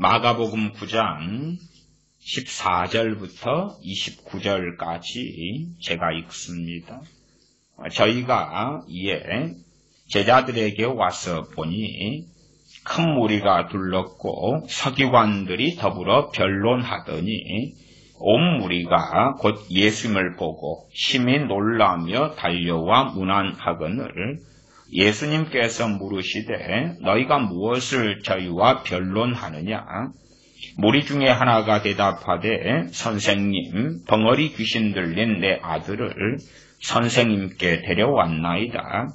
마가복음 9장 14절부터 29절까지 제가 읽습니다. 저희가 이에 제자들에게 와서 보니 큰 무리가 둘렀고 서기관들이 더불어 변론하더니 온 무리가 곧 예수님을 보고 심히 놀라며 달려와 문안하거늘 예수님께서 물으시되 너희가 무엇을 저희와 변론하느냐? 무리 중에 하나가 대답하되 선생님, 벙어리 귀신 들린 내 아들을 선생님께 데려왔나이다.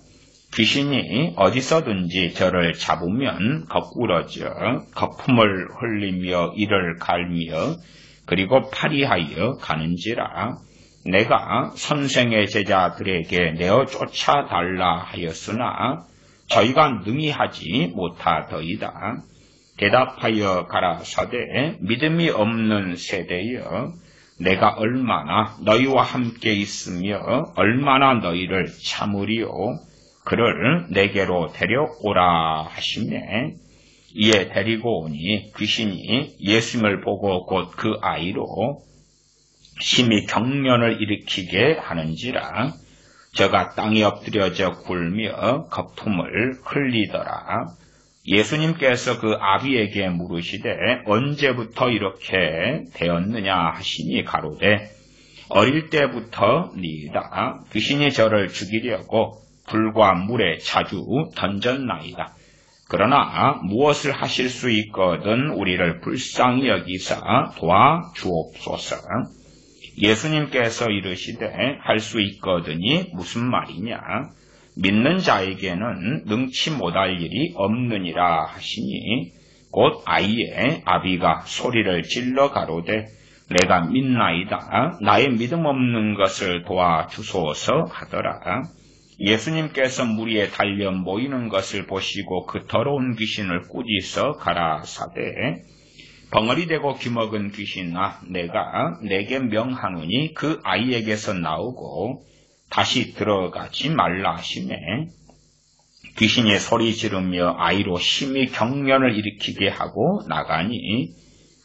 귀신이 어디서든지 저를 잡으면 거꾸러져 거품을 흘리며 이를 갈며 그리고 파리하여 가는지라. 내가 선생의 제자들에게 내어 쫓아달라 하였으나 저희가 능히 하지 못하더이다. 대답하여 가라사대 믿음이 없는 세대여, 내가 얼마나 너희와 함께 있으며 얼마나 너희를 참으리요. 그를 내게로 데려오라 하시매 이에 데리고 오니 귀신이 예수님을 보고 곧 그 아이로 심히 경련을 일으키게 하는지라. 저가 땅에 엎드려져 굴며 거품을 흘리더라. 예수님께서 그 아비에게 물으시되 언제부터 이렇게 되었느냐 하시니 가로되 어릴 때부터니이다. 귀신이 저를 죽이려고 불과 물에 자주 던졌나이다. 그러나 무엇을 하실 수 있거든 우리를 불쌍히 여기사 도와주옵소서. 예수님께서 이르시되 할 수 있거든이 무슨 말이냐? 믿는 자에게는 능치 못할 일이 없느니라 하시니 곧 아이의 아비가 소리를 질러 가로되 내가 믿나이다. 나의 믿음 없는 것을 도와주소서 하더라. 예수님께서 무리에 달려 모이는 것을 보시고 그 더러운 귀신을 꾸짖어 가라사대 벙어리 되고 귀먹은 귀신아, 내가 내게 명하노니 그 아이에게서 나오고 다시 들어가지 말라 하시매 귀신이 소리 지르며 아이로 심히 경련을 일으키게 하고 나가니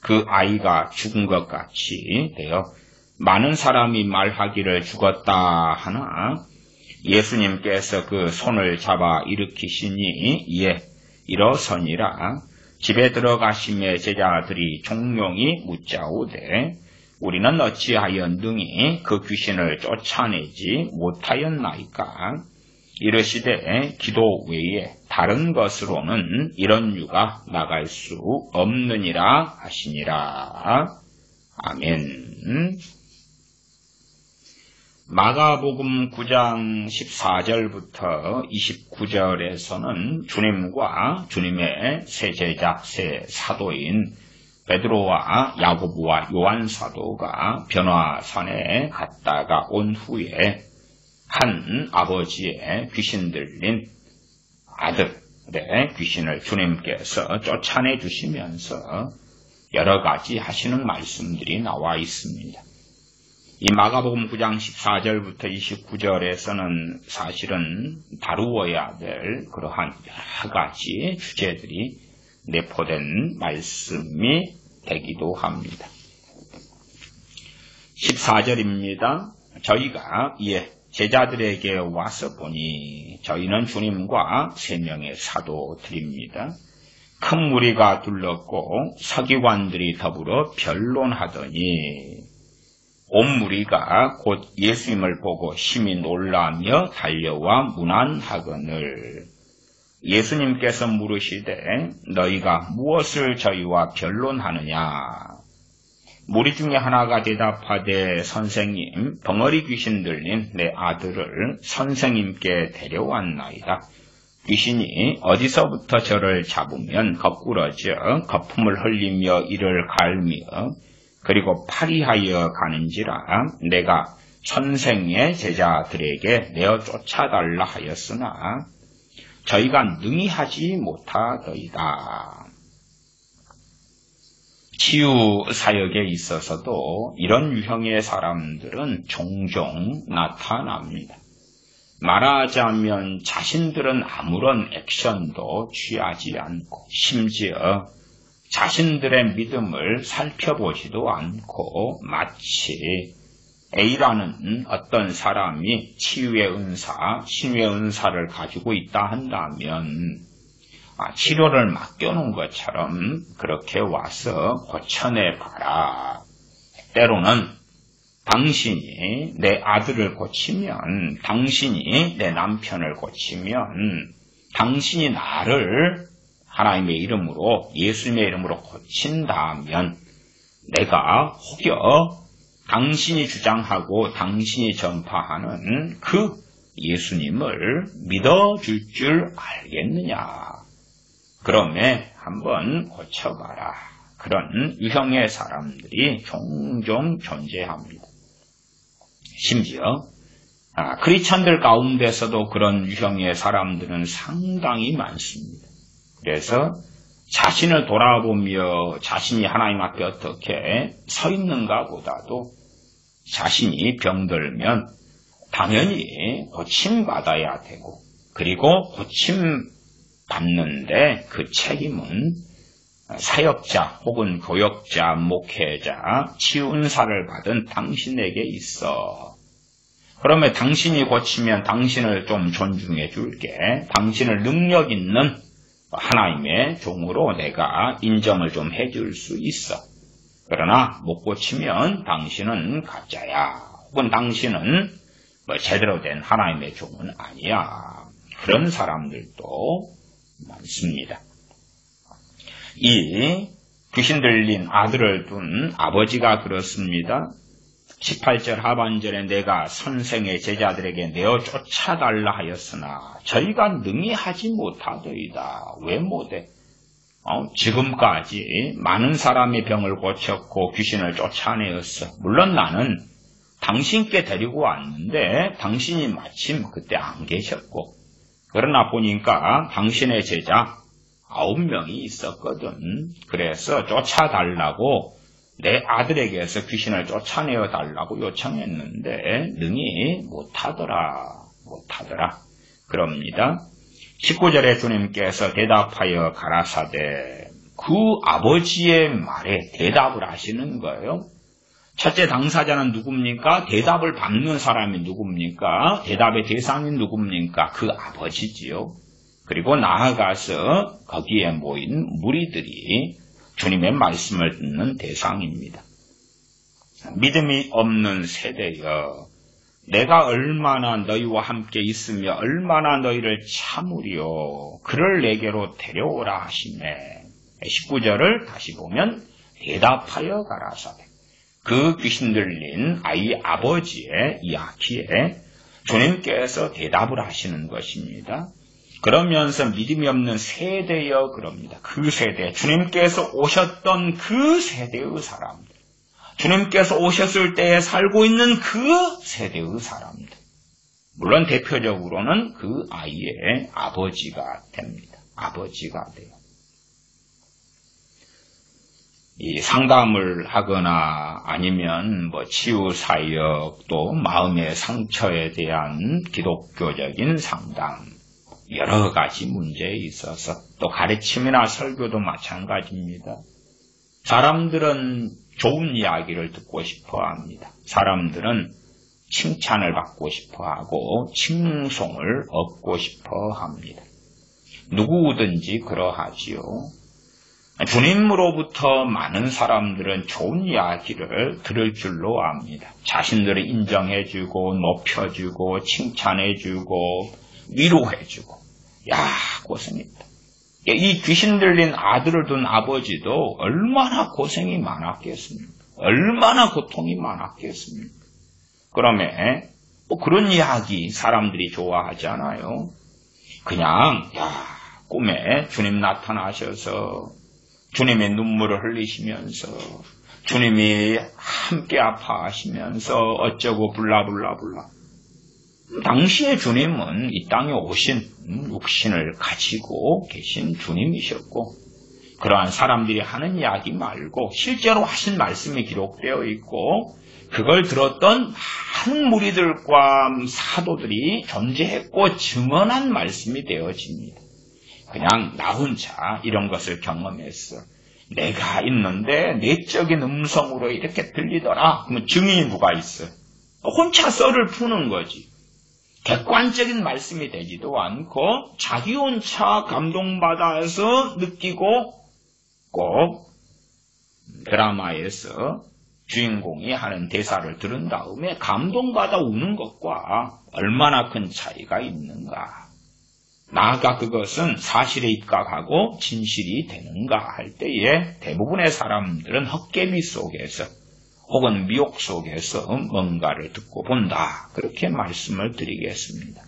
그 아이가 죽은 것 같이 되어 많은 사람이 말하기를 죽었다 하나 예수님께서 그 손을 잡아 일으키시니 이에 일어서니라. 집에 들어가시며 제자들이 종용이 묻자오되 우리는 어찌하여 능히 그 귀신을 쫓아내지 못하였나이까? 이르시되 기도 외에 다른 것으로는 이런 유가 나갈 수 없느니라 하시니라. 아멘. 마가복음 9장 14절부터 29절에서는 주님과 주님의 세 제자, 세 사도인 베드로와 야고보와 요한 사도가 변화산에 갔다가 온 후에 한 아버지의 귀신 들린 아들의 귀신을 주님께서 쫓아내 주시면서 여러 가지 하시는 말씀들이 나와 있습니다. 이 마가복음 9장 14절부터 29절에서는 사실은 다루어야 될 그러한 여러 가지 주제들이 내포된 말씀이 되기도 합니다. 14절입니다. 저희가 이에 제자들에게 와서 보니 저희는 주님과 세 명의 사도들입니다. 큰 무리가 둘렀고 서기관들이 더불어 변론하더니 온 무리가 곧 예수님을 보고 심히 놀라며 달려와 문안하거늘 예수님께서 물으시되 너희가 무엇을 저희와 변론하느냐? 무리 중에 하나가 대답하되 선생님, 벙어리 귀신 들린 내 아들을 선생님께 데려왔나이다. 귀신이 어디서부터 저를 잡으면 거꾸러져 거품을 흘리며 이를 갈며 그리고 파리하여 가는지라. 내가 선생의 제자들에게 내어 쫓아달라 하였으나 저희가 능히 하지 못하더이다. 치유 사역에 있어서도 이런 유형의 사람들은 종종 나타납니다. 말하자면 자신들은 아무런 액션도 취하지 않고 심지어 자신들의 믿음을 살펴보지도 않고 마치 A라는 어떤 사람이 치유의 은사, 신유의 은사를 가지고 있다 한다면 치료를 맡겨놓은 것처럼 그렇게 와서 고쳐내봐라. 때로는 당신이 내 아들을 고치면, 당신이 내 남편을 고치면, 당신이 나를 하나님의 이름으로, 예수님의 이름으로 고친다면 내가 혹여 당신이 주장하고 당신이 전파하는 그 예수님을 믿어줄 줄 알겠느냐. 그러면 한번 고쳐봐라. 그런 유형의 사람들이 종종 존재합니다. 심지어 크리스찬들 가운데서도 그런 유형의 사람들은 상당히 많습니다. 그래서 자신을 돌아보며 자신이 하나님 앞에 어떻게 서 있는가 보다도 자신이 병들면 당연히 고침받아야 되고, 그리고 고침받는데 그 책임은 사역자 혹은 교역자, 목회자, 치유은사를 받은 당신에게 있어. 그러면 당신이 고치면 당신을 좀 존중해 줄게. 당신을 능력 있는 하나님의 종으로 내가 인정을 좀 해줄 수 있어. 그러나 못 고치면 당신은 가짜야. 혹은 당신은 제대로 된 하나님의 종은 아니야. 그런 사람들도 많습니다. 이 귀신 들린 아들을 둔 아버지가 그렇습니다. 18절 하반절에 내가 선생의 제자들에게 내어 쫓아달라 하였으나 저희가 능히 하지 못하더이다. 왜 못해? 지금까지 많은 사람의 병을 고쳤고 귀신을 쫓아내었어. 물론 나는 당신께 데리고 왔는데 당신이 마침 그때 안 계셨고, 그러나 보니까 당신의 제자 9명이 있었거든. 그래서 쫓아달라고 내 아들에게서 귀신을 쫓아내어 달라고 요청했는데 능히 못하더라. 그럽니다. 19절에 주님께서 대답하여 가라사대, 그 아버지의 말에 대답을 하시는 거예요. 첫째 당사자는 누굽니까? 대답을 받는 사람이 누굽니까? 대답의 대상이 누굽니까? 그 아버지지요. 그리고 나아가서 거기에 모인 무리들이 주님의 말씀을 듣는 대상입니다. 믿음이 없는 세대여, 내가 얼마나 너희와 함께 있으며 얼마나 너희를 참으리요. 그를 내게로 데려오라 하시네. 19절을 다시 보면 대답하여 가라사대, 그 귀신 들린 아이 아버지의 이야기에 주님께서 대답을 하시는 것입니다. 그러면서 믿음이 없는 세대여 그럽니다. 그 세대, 주님께서 오셨던 그 세대의 사람들, 주님께서 오셨을 때에 살고 있는 그 세대의 사람들, 물론 대표적으로는 그 아이의 아버지가 됩니다. 아버지가 돼요. 이 상담을 하거나 아니면 치유 사역, 또 마음의 상처에 대한 기독교적인 상담, 여러 가지 문제에 있어서, 또 가르침이나 설교도 마찬가지입니다. 사람들은 좋은 이야기를 듣고 싶어 합니다. 사람들은 칭찬을 받고 싶어 하고 칭송을 얻고 싶어 합니다. 누구든지 그러하지요. 주님으로부터 많은 사람들은 좋은 이야기를 들을 줄로 압니다. 자신들을 인정해주고 높여주고 칭찬해주고 위로해주고, 야, 고생했다. 이 귀신 들린 아들을 둔 아버지도 얼마나 고생이 많았겠습니까? 얼마나 고통이 많았겠습니까? 그러면 그런 이야기 사람들이 좋아하잖아요. 그냥 꿈에 주님 나타나셔서 주님의 눈물을 흘리시면서 주님이 함께 아파하시면서 어쩌고 블라블라블라. 당시의 주님은 이 땅에 오신 육신을 가지고 계신 주님이셨고, 그러한 사람들이 하는 이야기 말고 실제로 하신 말씀이 기록되어 있고, 그걸 들었던 많은 무리들과 사도들이 존재했고 증언한 말씀이 되어집니다. 그냥 나 혼자 이런 것을 경험했어. 내가 있는데 내적인 음성으로 이렇게 들리더라. 그러면 증인이 누가 있어요? 혼자 썰을 푸는 거지. 객관적인 말씀이 되지도 않고 자기 혼자 감동받아서 느끼고 꼭 드라마에서 주인공이 하는 대사를 들은 다음에 감동받아 우는 것과 얼마나 큰 차이가 있는가. 나아가 그것은 사실에 입각하고 진실이 되는가 할 때에 대부분의 사람들은 헛개미 속에서 혹은 미혹 속에서 뭔가를 듣고 본다. 그렇게 말씀을 드리겠습니다.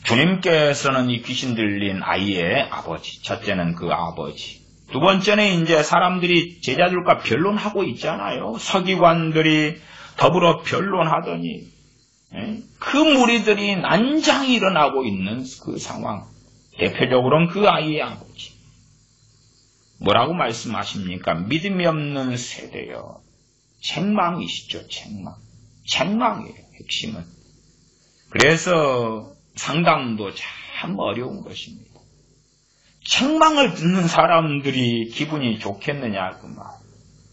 주님께서는 이 귀신 들린 아이의 아버지, 첫째는 그 아버지, 두 번째는 이제 사람들이 제자들과 변론하고 있잖아요. 서기관들이 더불어 변론하더니 그 무리들이 난장이 일어나고 있는 그 상황, 대표적으로는 그 아이의 아버지. 뭐라고 말씀하십니까? 믿음이 없는 세대요. 책망이시죠, 책망. 책망이에요, 핵심은. 그래서 상담도 참 어려운 것입니다. 책망을 듣는 사람들이 기분이 좋겠느냐, 그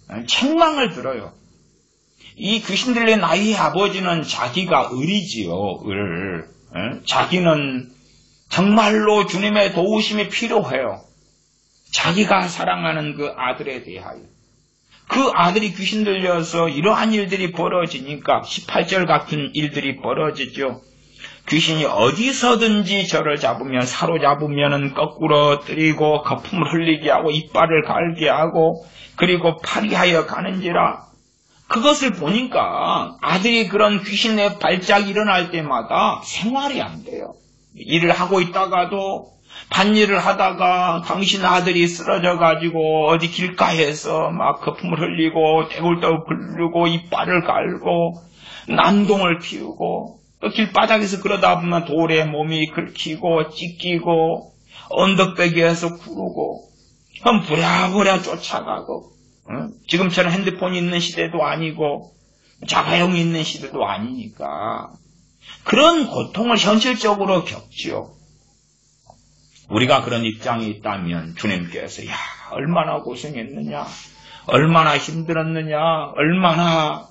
말. 책망을 들어요. 이 귀신 들린 아이의 아버지는 자기가 을이지요, 을. 자기는 정말로 주님의 도우심이 필요해요. 자기가 사랑하는 그 아들에 대하여. 그 아들이 귀신 들려서 이러한 일들이 벌어지니까 18절 같은 일들이 벌어지죠. 귀신이 어디서든지 저를 잡으면 사로잡으면 거꾸로 때리고 거품을 흘리게 하고 이빨을 갈게 하고 그리고 파리하여 가는지라. 그것을 보니까 아들이 그런 귀신의 발작이 일어날 때마다 생활이 안 돼요. 일을 하고 있다가도 밭일을 하다가 당신 아들이 쓰러져가지고 어디 길가에서 막 거품을 흘리고 떼굴떼굴 굴르고 이빨을 갈고 난동을 피우고 또 길바닥에서 그러다 보면 돌에 몸이 긁히고 찢기고 언덕배기에서 구르고 그럼 부랴부랴 쫓아가고 지금처럼 핸드폰이 있는 시대도 아니고 자가용이 있는 시대도 아니니까 그런 고통을 현실적으로 겪지요. 우리가 그런 입장이 있다면 주님께서 야 얼마나 고생했느냐, 얼마나 힘들었느냐, 얼마나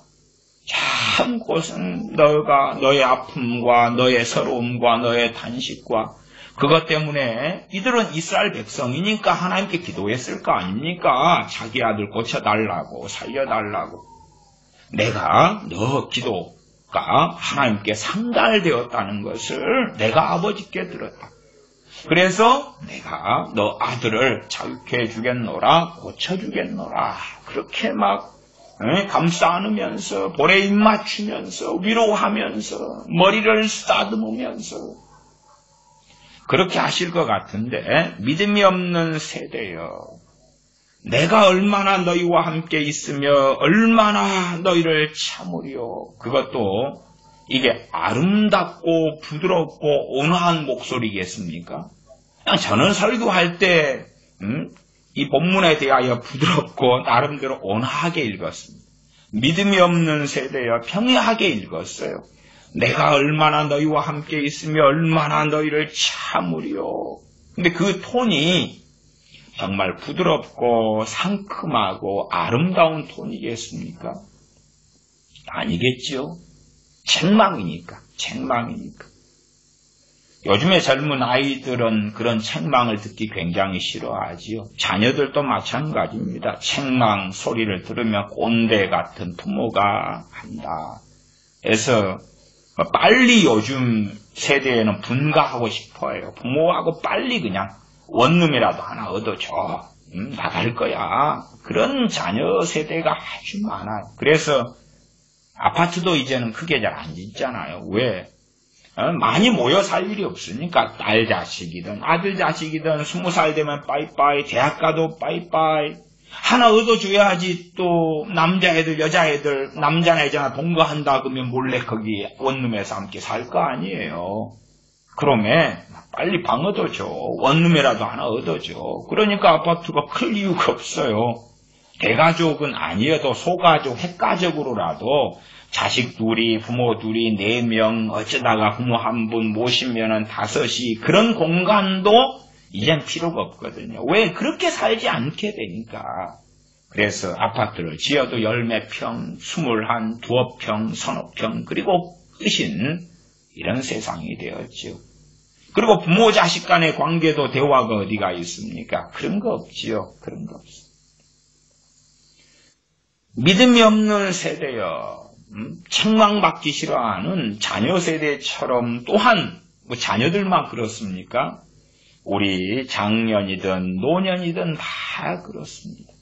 참 고생, 너의 아픔과 너의 서러움과 너의 단식과 그것 때문에 이들은 이스라엘 백성이니까 하나님께 기도했을 거 아닙니까? 자기 아들 고쳐달라고, 살려달라고. 내가 너 기도가 하나님께 상달되었다는 것을 내가 아버지께 들었다. 그래서 내가 너 아들을 자유케 해주겠노라, 고쳐주겠노라. 그렇게 막 감싸 안으면서 볼에 입 맞추면서 위로하면서 머리를 쓰다듬으면서 그렇게 하실 것 같은데 믿음이 없는 세대여. 내가 얼마나 너희와 함께 있으며 얼마나 너희를 참으리요. 그것도 이게 아름답고 부드럽고 온화한 목소리겠습니까? 저는 설교할 때 이 본문에 대하여 부드럽고 나름대로 온화하게 읽었습니다. 믿음이 없는 세대여 평이하게 읽었어요. 내가 얼마나 너희와 함께 있으며 얼마나 너희를 참으리요. 근데 그 톤이 정말 부드럽고 상큼하고 아름다운 톤이겠습니까? 아니겠죠. 책망이니까. 요즘의 젊은 아이들은 그런 책망을 듣기 굉장히 싫어하지요. 자녀들도 마찬가지입니다. 책망 소리를 들으면 꼰대 같은 부모가 한다. 그래서 빨리 요즘 세대에는 분가하고 싶어요. 부모하고 빨리 그냥 원룸이라도 하나 얻어줘. 나갈 거야. 그런 자녀 세대가 아주 많아요. 그래서 아파트도 이제는 크게 잘 안 짓잖아요. 왜? 많이 모여 살 일이 없으니까 딸 자식이든 아들 자식이든 20살 되면 빠이빠이, 대학 가도 빠이빠이. 하나 얻어줘야지 또 남자애들 여자애들 남자나 여자나 동거한다 그러면 몰래 거기 원룸에서 함께 살 거 아니에요. 그러면 빨리 방 얻어줘. 원룸이라도 하나 얻어줘. 그러니까 아파트가 클 이유가 없어요. 대가족은 아니어도 소가족, 핵가족으로라도 자식 둘이, 부모 둘이, 4명, 어쩌다가 부모 한 분 모시면은 5이 그런 공간도 이젠 필요가 없거든요. 왜? 그렇게 살지 않게 되니까. 그래서 아파트를 지어도 10몇 평, 21, 2평, 3평, 그리고 끝인 이런 세상이 되었죠. 그리고 부모 자식 간의 관계도 대화가 어디가 있습니까? 그런 거 없지요. 그런 거 없어요. 믿음이 없는 세대여, 책망받기 싫어하는 자녀 세대처럼 또한 자녀들만 그렇습니까? 우리 장년이든 노년이든 다 그렇습니다.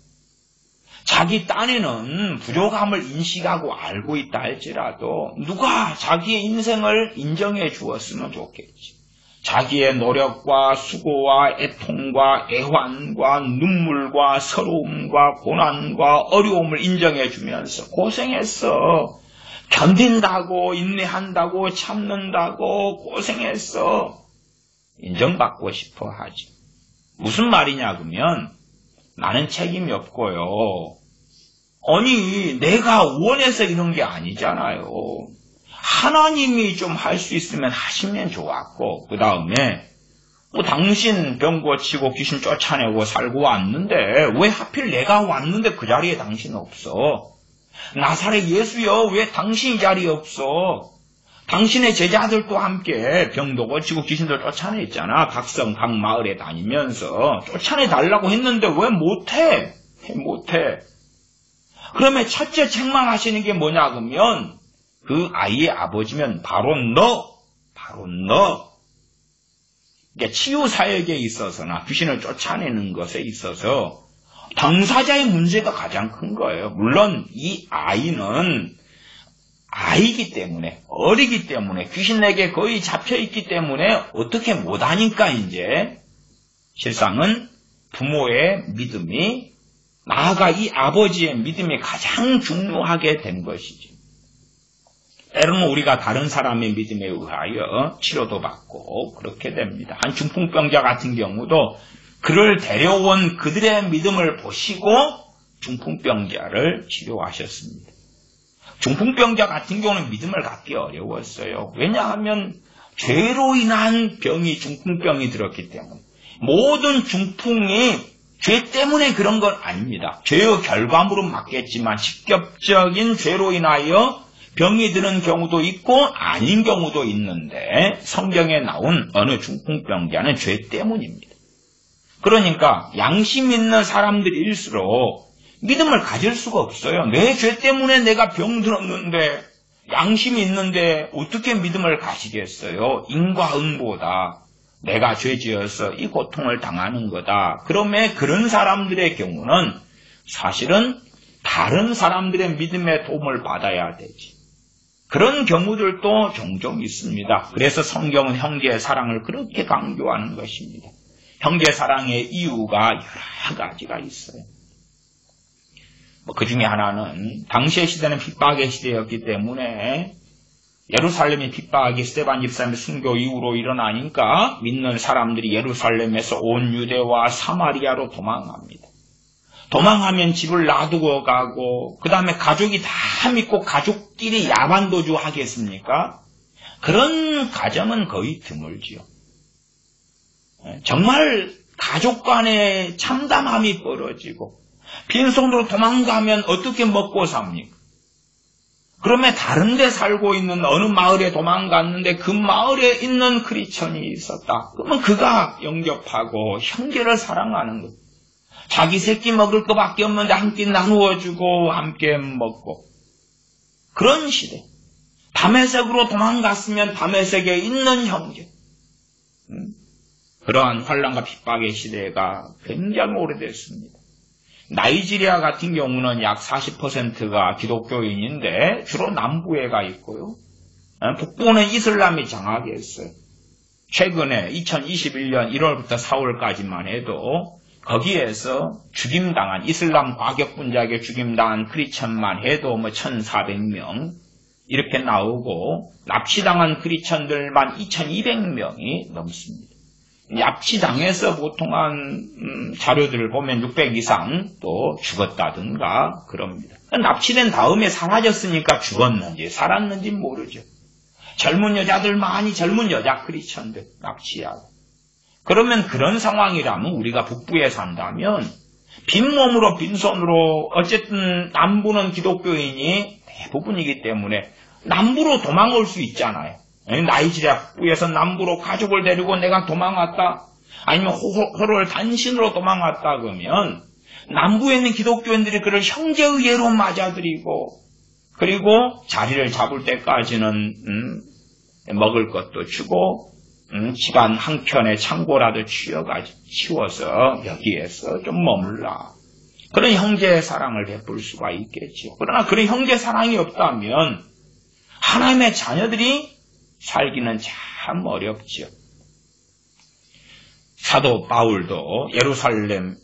자기 딴에는 부족함을 인식하고 알고 있다 할지라도 누가 자기의 인생을 인정해 주었으면 좋겠지. 자기의 노력과 수고와 애통과 애환과 눈물과 서러움과 고난과 어려움을 인정해 주면서 고생했어. 견딘다고 인내한다고 참는다고 고생했어. 인정받고 싶어 하지. 무슨 말이냐 그러면 나는 책임이 없고요. 아니 내가 원해서 이런 게 아니잖아요. 하나님이 좀 할 수 있으면 하시면 좋았고 그 다음에 당신 병 고치고 귀신 쫓아내고 살고 왔는데 왜 하필 내가 왔는데 그 자리에 당신 없어? 나사렛 예수여 왜 당신 이 자리에 없어? 당신의 제자들도 함께 병도 고치고 귀신도 쫓아냈잖아. 각성 각 마을에 다니면서 쫓아내달라고 했는데 왜 못해? 못해. 그러면 첫째 책망하시는 게 뭐냐 그러면 그 아이의 아버지면 바로 너. 그러니까 치유사역에 있어서나 귀신을 쫓아내는 것에 있어서 당사자의 문제가 가장 큰 거예요. 물론 이 아이는 아이기 때문에 어리기 때문에 귀신에게 거의 잡혀있기 때문에 어떻게 못하니까 이제 실상은 부모의 믿음이 나아가 이 아버지의 믿음이 가장 중요하게 된 것이지. 때로는 우리가 다른 사람의 믿음에 의하여 치료도 받고 그렇게 됩니다. 한 중풍병자 같은 경우도 그를 데려온 그들의 믿음을 보시고 중풍병자를 치료하셨습니다. 중풍병자 같은 경우는 믿음을 갖기 어려웠어요. 왜냐하면 죄로 인한 병이 중풍병이 들었기 때문에. 모든 중풍이 죄 때문에 그런 건 아닙니다. 죄의 결과물은 맞겠지만 직접적인 죄로 인하여 병이 드는 경우도 있고 아닌 경우도 있는데 성경에 나온 어느 중풍병자는 죄 때문입니다. 그러니까 양심 있는 사람들일수록 믿음을 가질 수가 없어요. 내 죄 때문에 내가 병 들었는데 양심이 있는데 어떻게 믿음을 가지겠어요? 인과응보다. 내가 죄지어서 이 고통을 당하는 거다. 그러면 그런 사람들의 경우는 사실은 다른 사람들의 믿음의 도움을 받아야 되지. 그런 경우들도 종종 있습니다. 그래서 성경은 형제의 사랑을 그렇게 강조하는 것입니다. 형제 사랑의 이유가 여러 가지가 있어요. 그 중에 하나는 당시의 시대는 핍박의 시대였기 때문에 예루살렘이 핍박이 스데반 집사님의 순교 이후로 일어나니까 믿는 사람들이 예루살렘에서 온 유대와 사마리아로 도망합니다. 도망하면 집을 놔두고 가고 그 다음에 가족이 다 믿고 가족끼리 야반도주 하겠습니까? 그런 가정은 거의 드물지요. 정말 가족 간에 참담함이 벌어지고 빈손으로 도망가면 어떻게 먹고 삽니까? 그러면 다른 데 살고 있는 어느 마을에 도망갔는데 그 마을에 있는 크리스천이 있었다. 그러면 그가 영접하고 형제를 사랑하는 것. 자기 새끼 먹을 것밖에 없는데 함께 나누어주고 함께 먹고. 그런 시대. 다메섹으로 도망갔으면 다메섹에 있는 형제. 그러한 환난과 핍박의 시대가 굉장히 오래됐습니다. 나이지리아 같은 경우는 약 40%가 기독교인인데 주로 남부에 가 있고요. 북부는 이슬람이 장악했어요. 최근에 2021년 1월부터 4월까지만 해도 거기에서 죽임당한 이슬람 과격분자에게 죽임당한 크리스천만 해도 1,400명 이렇게 나오고 납치당한 크리스천들만 2,200명이 넘습니다. 납치당해서 보통 한 자료들을 보면 600 이상 또 죽었다든가 그럽니다. 납치된 다음에 사라졌으니까 죽었는지 살았는지 모르죠. 젊은 여자들 많이 젊은 여자 크리스천들 납치하고 그러면 그런 상황이라면 우리가 북부에 산다면 빈몸으로 빈손으로 어쨌든 남부는 기독교인이 대부분이기 때문에 남부로 도망올 수 있잖아요. 나이지리아 북부에서 남부로 가족을 데리고 내가 도망왔다. 아니면 호를 단신으로 도망왔다 그러면 남부에 있는 기독교인들이 그를 형제의 예로 맞아들이고 그리고 자리를 잡을 때까지는 먹을 것도 주고 집안 한켠에 창고라도 치워서 여기에서 좀 머물라. 그런 형제의 사랑을 베풀 수가 있겠죠. 그러나 그런 형제 사랑이 없다면 하나님의 자녀들이 살기는 참 어렵죠. 사도 바울도 예루살렘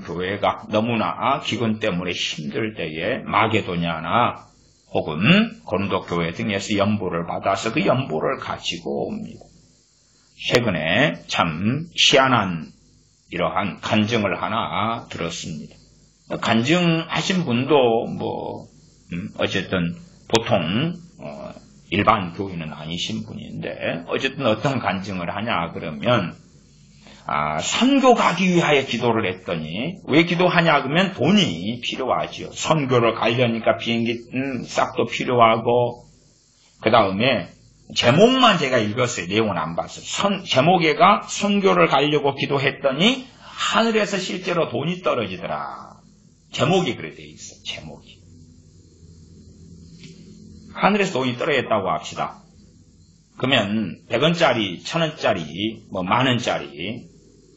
교회가 너무나 기근 때문에 힘들 때에 마게도냐나 혹은 고린도 교회 등에서 연보를 받아서 그 연보를 가지고 옵니다. 최근에 참 희한한 이러한 간증을 하나 들었습니다. 간증하신 분도 어쨌든 보통 일반 교인은 아니신 분인데 어쨌든 어떤 간증을 하냐 그러면 선교 가기 위하여 기도를 했더니 왜 기도하냐 그러면 돈이 필요하죠. 선교를 가려니까 비행기 싹도 필요하고 그 다음에 제목만 제가 읽었어요. 내용은 안 봤어요. 제목에가 선교를 가려고 기도했더니 하늘에서 실제로 돈이 떨어지더라. 제목이 그래 돼 있어요. 제목이. 하늘에서 돈이 떨어졌다고 합시다. 그러면 100원짜리, 1000원짜리, 만원짜리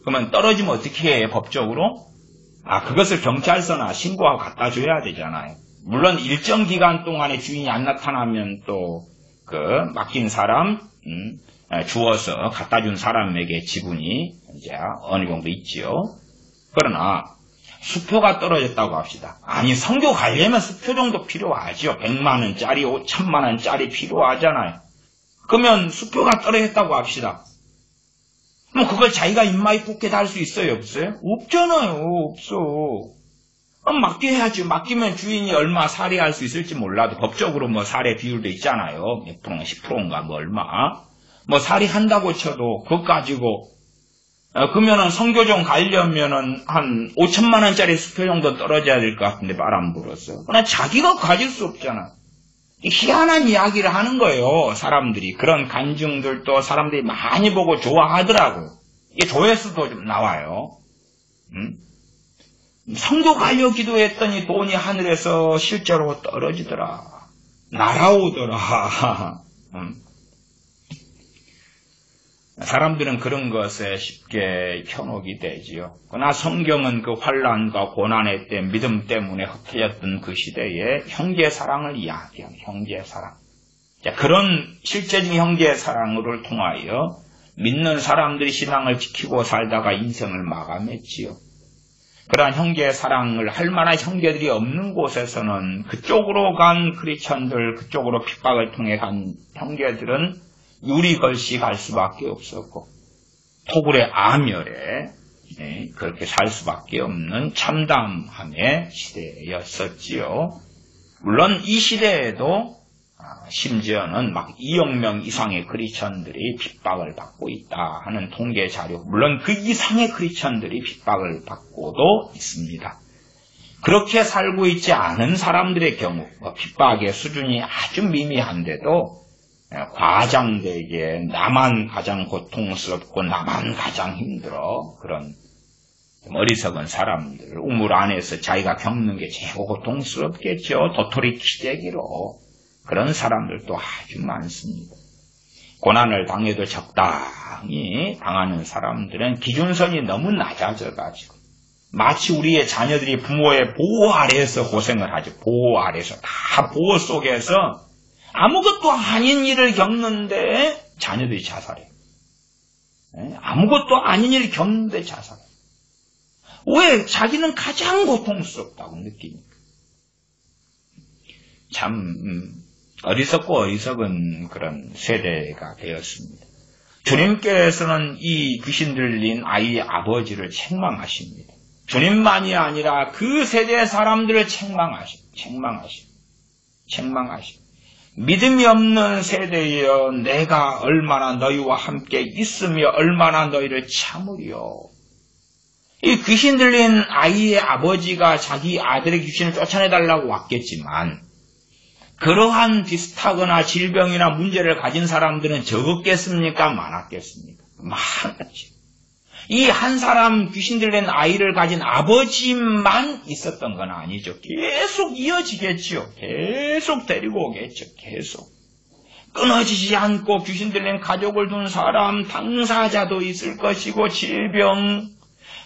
그러면 떨어지면 어떻게 해 법적으로? 그것을 경찰서나 신고하고 갖다 줘야 되잖아요. 물론 일정 기간 동안에 주인이 안 나타나면 또 맡긴 사람 주어서 갖다 준 사람에게 지분이 이제 어느 정도 있지요. 그러나 수표가 떨어졌다고 합시다. 아니 선교 가려면 수표 정도 필요하죠. 100만 원짜리, 1000만 원짜리 필요하잖아요. 그러면 수표가 떨어졌다고 합시다. 그럼 그걸 자기가 입마에 뽑게 달 수 있어요? 없어요? 없잖아요. 없어. 그럼 맡겨야지. 맡기면 주인이 얼마 살해할 수 있을지 몰라도 법적으로 살해 비율도 있잖아요. 몇 프로인가 10%인가 얼마. 살해한다고 쳐도 그것 가지고 그러면은 선교종 가려면은 한 5천만 원짜리 수표 정도 떨어져야 될 것 같은데 말 안 불었어. 그러나 자기가 가질 수 없잖아. 희한한 이야기를 하는 거예요. 사람들이. 그런 간증들도 사람들이 많이 보고 좋아하더라고. 이게 조회수도 좀 나와요. 선교 가려 기도했더니 돈이 하늘에서 실제로 떨어지더라. 날아오더라. 사람들은 그런 것에 쉽게 현혹이 되지요. 그러나 성경은 그 환난과 고난의 때 믿음 때문에 흩어졌던 그 시대에 형제 사랑을 이야기합니다. 형제 사랑. 그런 실제적인 형제 사랑을 통하여 믿는 사람들이 신앙을 지키고 살다가 인생을 마감했지요. 그러한 형제 사랑을 할 만한 형제들이 없는 곳에서는 그쪽으로 간 크리스천들, 그쪽으로 핍박을 통해 간 형제들은 유리걸씨 갈 수밖에 없었고 토굴의 암열에 그렇게 살 수밖에 없는 참담함의 시대였었지요. 물론 이 시대에도 심지어는 2억 명 이상의 크리스천들이 핍박을 받고 있다 하는 통계 자료, 물론 그 이상의 크리스천들이 핍박을 받고도 있습니다. 그렇게 살고 있지 않은 사람들의 경우 핍박의 수준이 아주 미미한데도 과장되게 나만 가장 고통스럽고 나만 가장 힘들어 그런 어리석은 사람들, 우물 안에서 자기가 겪는 게 제일 고통스럽겠죠. 도토리 키재기로 그런 사람들도 아주 많습니다. 고난을 당해도 적당히 당하는 사람들은 기준선이 너무 낮아져가지고 마치 우리의 자녀들이 부모의 보호 아래에서 고생을 하죠. 보호 아래에서 다 보호 속에서 아무것도 아닌 일을 겪는데 자녀들이 자살해요. 아무것도 아닌 일을 겪는데 자살해요. 왜? 자기는 가장 고통스럽다고 느끼니까. 참 어리석고 어리석은 그런 세대가 되었습니다. 주님께서는 이 귀신 들린 아이의 아버지를 책망하십니다. 주님만이 아니라 그 세대 사람들을 책망하십니다. 믿음이 없는 세대여 내가 얼마나 너희와 함께 있으며 얼마나 너희를 참으리요. 이 귀신 들린 아이의 아버지가 자기 아들의 귀신을 쫓아내달라고 왔겠지만 그러한 비슷하거나 질병이나 문제를 가진 사람들은 적었겠습니까? 많았겠습니까? 많았지. 이 한 사람 귀신 들린 아이를 가진 아버지만 있었던 건 아니죠. 계속 이어지겠죠. 계속 데리고 오겠죠. 계속. 끊어지지 않고 귀신 들린 가족을 둔 사람, 당사자도 있을 것이고 질병,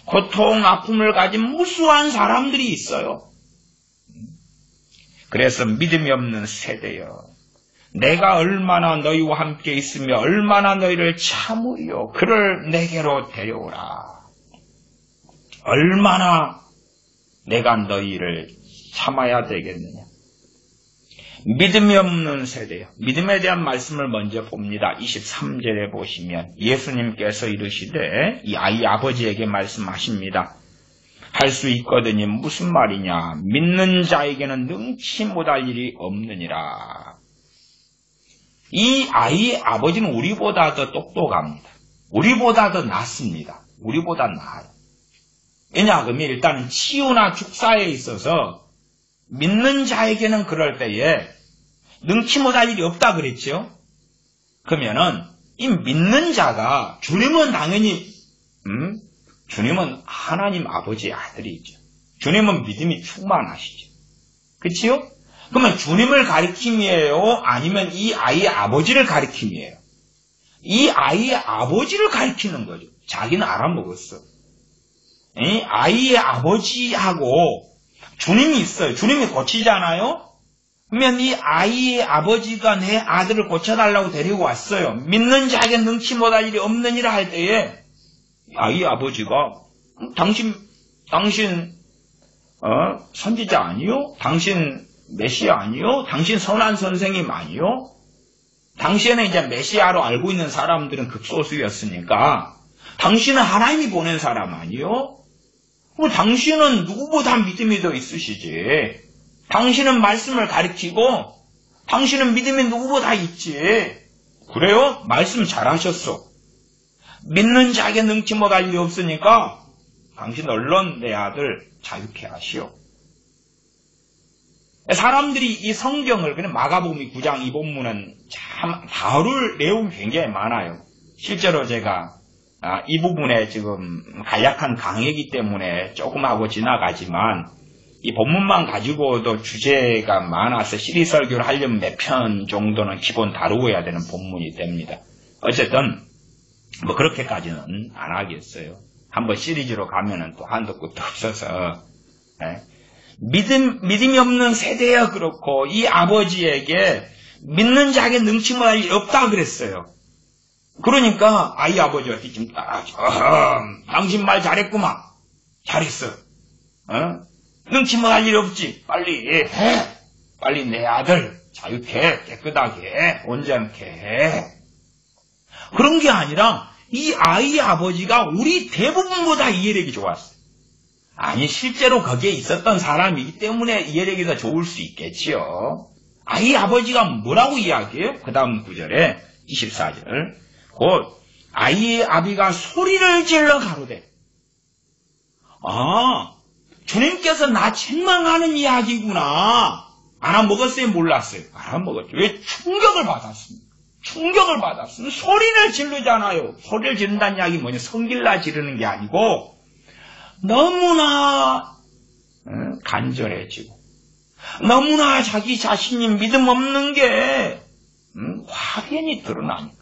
고통, 아픔을 가진 무수한 사람들이 있어요. 그래서 믿음이 없는 세대여 내가 얼마나 너희와 함께 있으며 얼마나 너희를 참으리요. 그를 내게로 데려오라. 얼마나 내가 너희를 참아야 되겠느냐. 믿음이 없는 세대요. 믿음에 대한 말씀을 먼저 봅니다. 23절에 보시면 예수님께서 이르시되 이 아이 아버지에게 말씀하십니다. 할 수 있거든요. 무슨 말이냐. 믿는 자에게는 능치 못할 일이 없느니라. 이 아이의 아버지는 우리보다 더 똑똑합니다. 우리보다 더 낫습니다. 우리보다 나아요. 왜냐하면 일단 치유나 축사에 있어서 믿는 자에게는 그럴 때에 능치 못할 일이 없다 그랬죠. 그러면은 이 믿는 자가 주님은 당연히 주님은 하나님 아버지의 아들이죠. 주님은 믿음이 충만하시죠. 그렇지요? 그러면 주님을 가리킴이에요? 아니면 이 아이의 아버지를 가리킴이에요? 이 아이의 아버지를 가리키는 거죠. 자기는 알아먹었어. 이 아이의 아버지하고 주님이 있어요. 주님이 고치잖아요? 그러면 이 아이의 아버지가 내 아들을 고쳐달라고 데리고 왔어요. 믿는 자에게 능치 못할 일이 없느니라 할 때에 아이의 아버지가 당신 선지자 아니요? 당신 메시아 아니요? 당신 선한 선생님 아니요? 당시에는 이제 메시아로 알고 있는 사람들은 극소수였으니까 당신은 하나님이 보낸 사람 아니요? 당신은 누구보다 믿음이 더 있으시지. 당신은 말씀을 가리키고 당신은 믿음이 누구보다 있지. 그래요? 말씀 잘하셨어. 믿는 자에게 능치 못할 일이 없으니까 당신 얼른 내 아들 자유케 하시오. 사람들이 이 성경을 그냥 마가복음 9장 이 본문은 참 다룰 내용이 굉장히 많아요. 실제로 제가 이 부분에 지금 간략한 강의이기 때문에 조금 하고 지나가지만 이 본문만 가지고도 주제가 많아서 시리즈 설교를 하려면 몇 편 정도는 기본 다루고 해야 되는 본문이 됩니다. 어쨌든 뭐 그렇게까지는 안 하겠어요. 한번 시리즈로 가면은 또 한도 끝도 없어서. 믿음이 없는 세대야 그렇고 이 아버지에게 믿는 자에게 능치 못할 일이 없다 그랬어요. 그러니까 아이 아버지가 지금 당신 말 잘했구만. 잘했어. 능치 못할 일이 없지. 빨리 해. 빨리 내 아들 자유케 깨끗하게 온전케 해. 그런 게 아니라 이 아이의 아버지가 우리 대부분보다 이해력이 좋았어요. 아니 실제로 거기에 있었던 사람이기 때문에 이해력이 더 좋을 수 있겠지요. 아이 아버지가 뭐라고 이야기해요? 그 다음 구절에 24절 곧 아이의 아비가 소리를 질러 가로되 주님께서 나 책망하는 이야기구나. 알아먹었어요? 몰랐어요? 알아먹었죠. 왜? 충격을 받았습니다. 충격을 받았습니다. 소리를 지르잖아요. 소리를 지른다는 이야기 뭐냐? 성질나 지르는 게 아니고 너무나 간절해지고 너무나 자기 자신이 믿음 없는 게 확연히 드러나니까.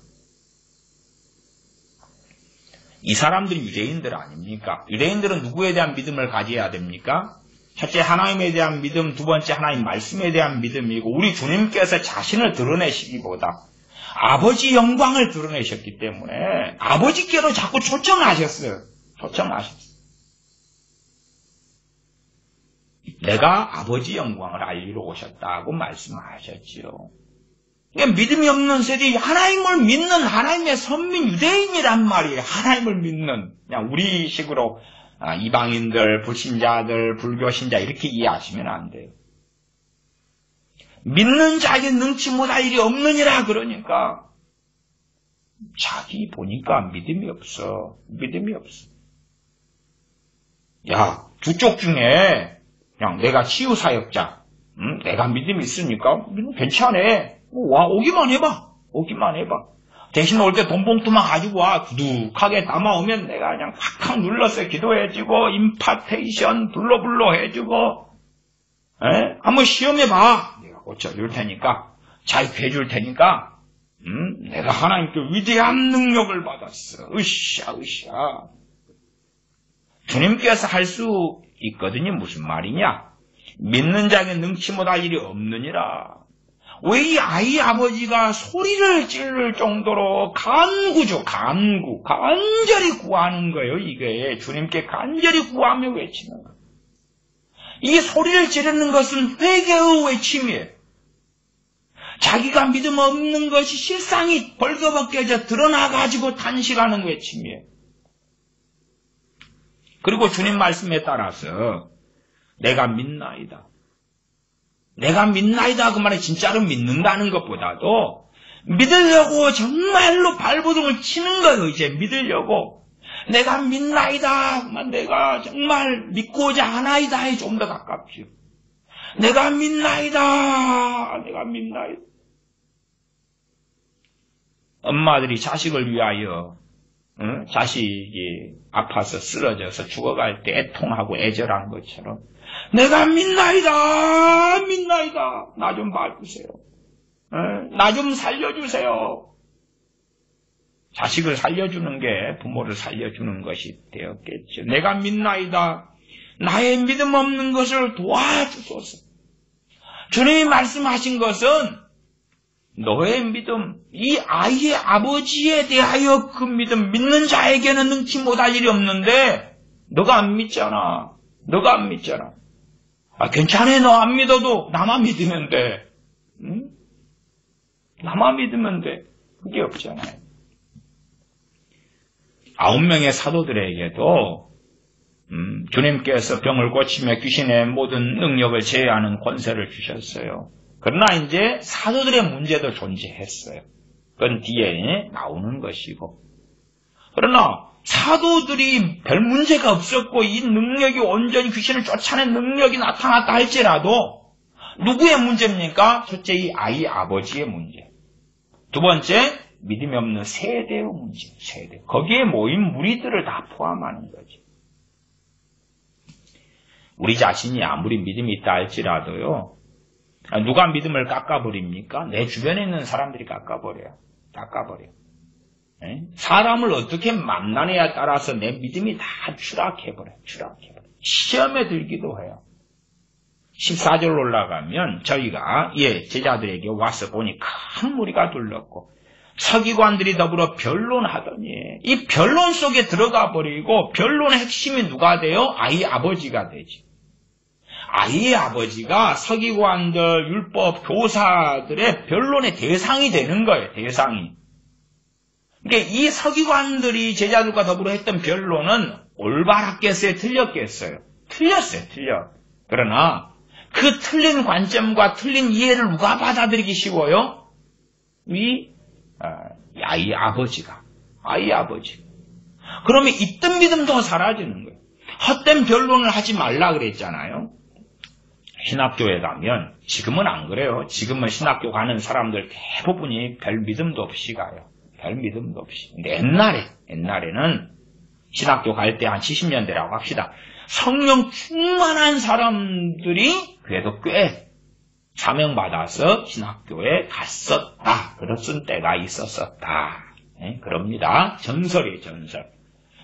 이 사람들이 유대인들 아닙니까? 유대인들은 누구에 대한 믿음을 가져야 됩니까? 첫째 하나님에 대한 믿음, 두 번째 하나님 말씀에 대한 믿음이고 우리 주님께서 자신을 드러내시기보다 아버지 영광을 드러내셨기 때문에 아버지께로 자꾸 초청하셨어요. 초청하셨어요. 내가 아버지 영광을 알리러 오셨다고 말씀하셨지요. 그러니까 믿음이 없는 세대이 하나님을 믿는 하나님의 선민 유대인이란 말이에요. 하나님을 믿는 그냥 우리식으로 이방인들, 불신자들, 불교신자 이렇게 이해하시면 안 돼요. 믿는 자에게 능치 못할 일이 없느니라. 그러니까 자기 보니까 믿음이 없어. 믿음이 없어. 야, 두 쪽 중에 그냥 내가 치유사역자, 내가 믿음이 있으니까 괜찮아. 와, 오기만 해봐. 오기만 해봐. 대신 올 때 돈 봉투만 가지고 와. 두둑하게 담아오면 내가 그냥 팍팍 눌러서 기도해주고 임파테이션 불러 해주고 한번 시험해봐. 내가 고쳐줄 테니까 자유해줄 테니까 내가 하나님께 위대한 능력을 받았어. 으쌰. 주님께서 할 수 있거든요. 무슨 말이냐? 믿는 자에게 능치 못할 일이 없느니라. 왜 이 아이 아버지가 소리를 지를 정도로 간구죠. 간절히 구하는 거예요. 이게 주님께 간절히 구하며 외치는 거예요. 이 소리를 지르는 것은 회개의 외침이에요. 자기가 믿음 없는 것이 실상이 벌거벗겨져 드러나가지고 탄식하는 외침이에요. 그리고 주님 말씀에 따라서 내가 믿나이다. 내가 믿나이다 그 말에 진짜로 믿는다는 것보다도 믿으려고 정말로 발버둥을 치는 거예요. 이제 믿으려고. 내가 믿나이다 그만 내가 정말 믿고자 하나이다에 좀 더 가깝죠. 내가 믿나이다. 내가 믿나이다. 엄마들이 자식을 위하여 자식이 아파서 쓰러져서 죽어갈 때 애통하고 애절한 것처럼 내가 믿나이다. 나 좀 봐주세요. 나 좀 살려주세요. 자식을 살려주는 게 부모를 살려주는 것이 되었겠죠. 내가 믿나이다. 나의 믿음 없는 것을 도와주소서. 주님이 말씀하신 것은 너의 믿음, 이 아이의 아버지에 대하여 그 믿음, 믿는 자에게는 능치 못할 일이 없는데 너가 안 믿잖아. 괜찮아. 너 안 믿어도 나만 믿으면 돼. 나만 믿으면 돼. 그게 없잖아요. 9명의 사도들에게도 주님께서 병을 고치며 귀신의 모든 능력을 제어하는 권세를 주셨어요. 그러나 이제 사도들의 문제도 존재했어요. 그건 뒤에 나오는 것이고. 그러나 사도들이 별 문제가 없었고 이 능력이 온전히 귀신을 쫓아낸 능력이 나타났다 할지라도 누구의 문제입니까? 첫째 이 아이 아버지의 문제. 두 번째 믿음이 없는 세대의 문제. 세대. 거기에 모인 무리들을 다 포함하는 거지. 우리 자신이 아무리 믿음이 있다 할지라도요. 누가 믿음을 깎아버립니까? 내 주변에 있는 사람들이 깎아버려요. 사람을 어떻게 만나느냐에 따라서 내 믿음이 다 추락해버려요. 시험에 들기도 해요. 14절 올라가면 저희가 제자들에게 와서 보니 큰 무리가 둘렀고 서기관들이 더불어 변론하더니 이 변론 속에 들어가 버리고 변론의 핵심이 누가 돼요? 아이 아버지가 되지. 아이의 아버지가 서기관들, 율법, 교사들의 변론의 대상이 되는 거예요. 대상이. 그러니까 이 서기관들이 제자들과 더불어 했던 변론은 올바랐겠어요? 틀렸겠어요? 틀렸어요. 그러나 그 틀린 관점과 틀린 이해를 누가 받아들이기 쉬워요? 아이 아버지가. 그러면 있던 믿음도 사라지는 거예요. 헛된 변론을 하지 말라 그랬잖아요. 신학교에 가면 지금은 안 그래요. 지금은 신학교 가는 사람들 대부분이 별 믿음도 없이 가요. 근데 옛날에는 신학교 갈 때 한 70년대라고 합시다. 성령 충만한 사람들이 그래도 꽤 사명받아서 신학교에 갔었다. 그랬을 때가 있었었다. 그럽니다. 전설이에요, 전설.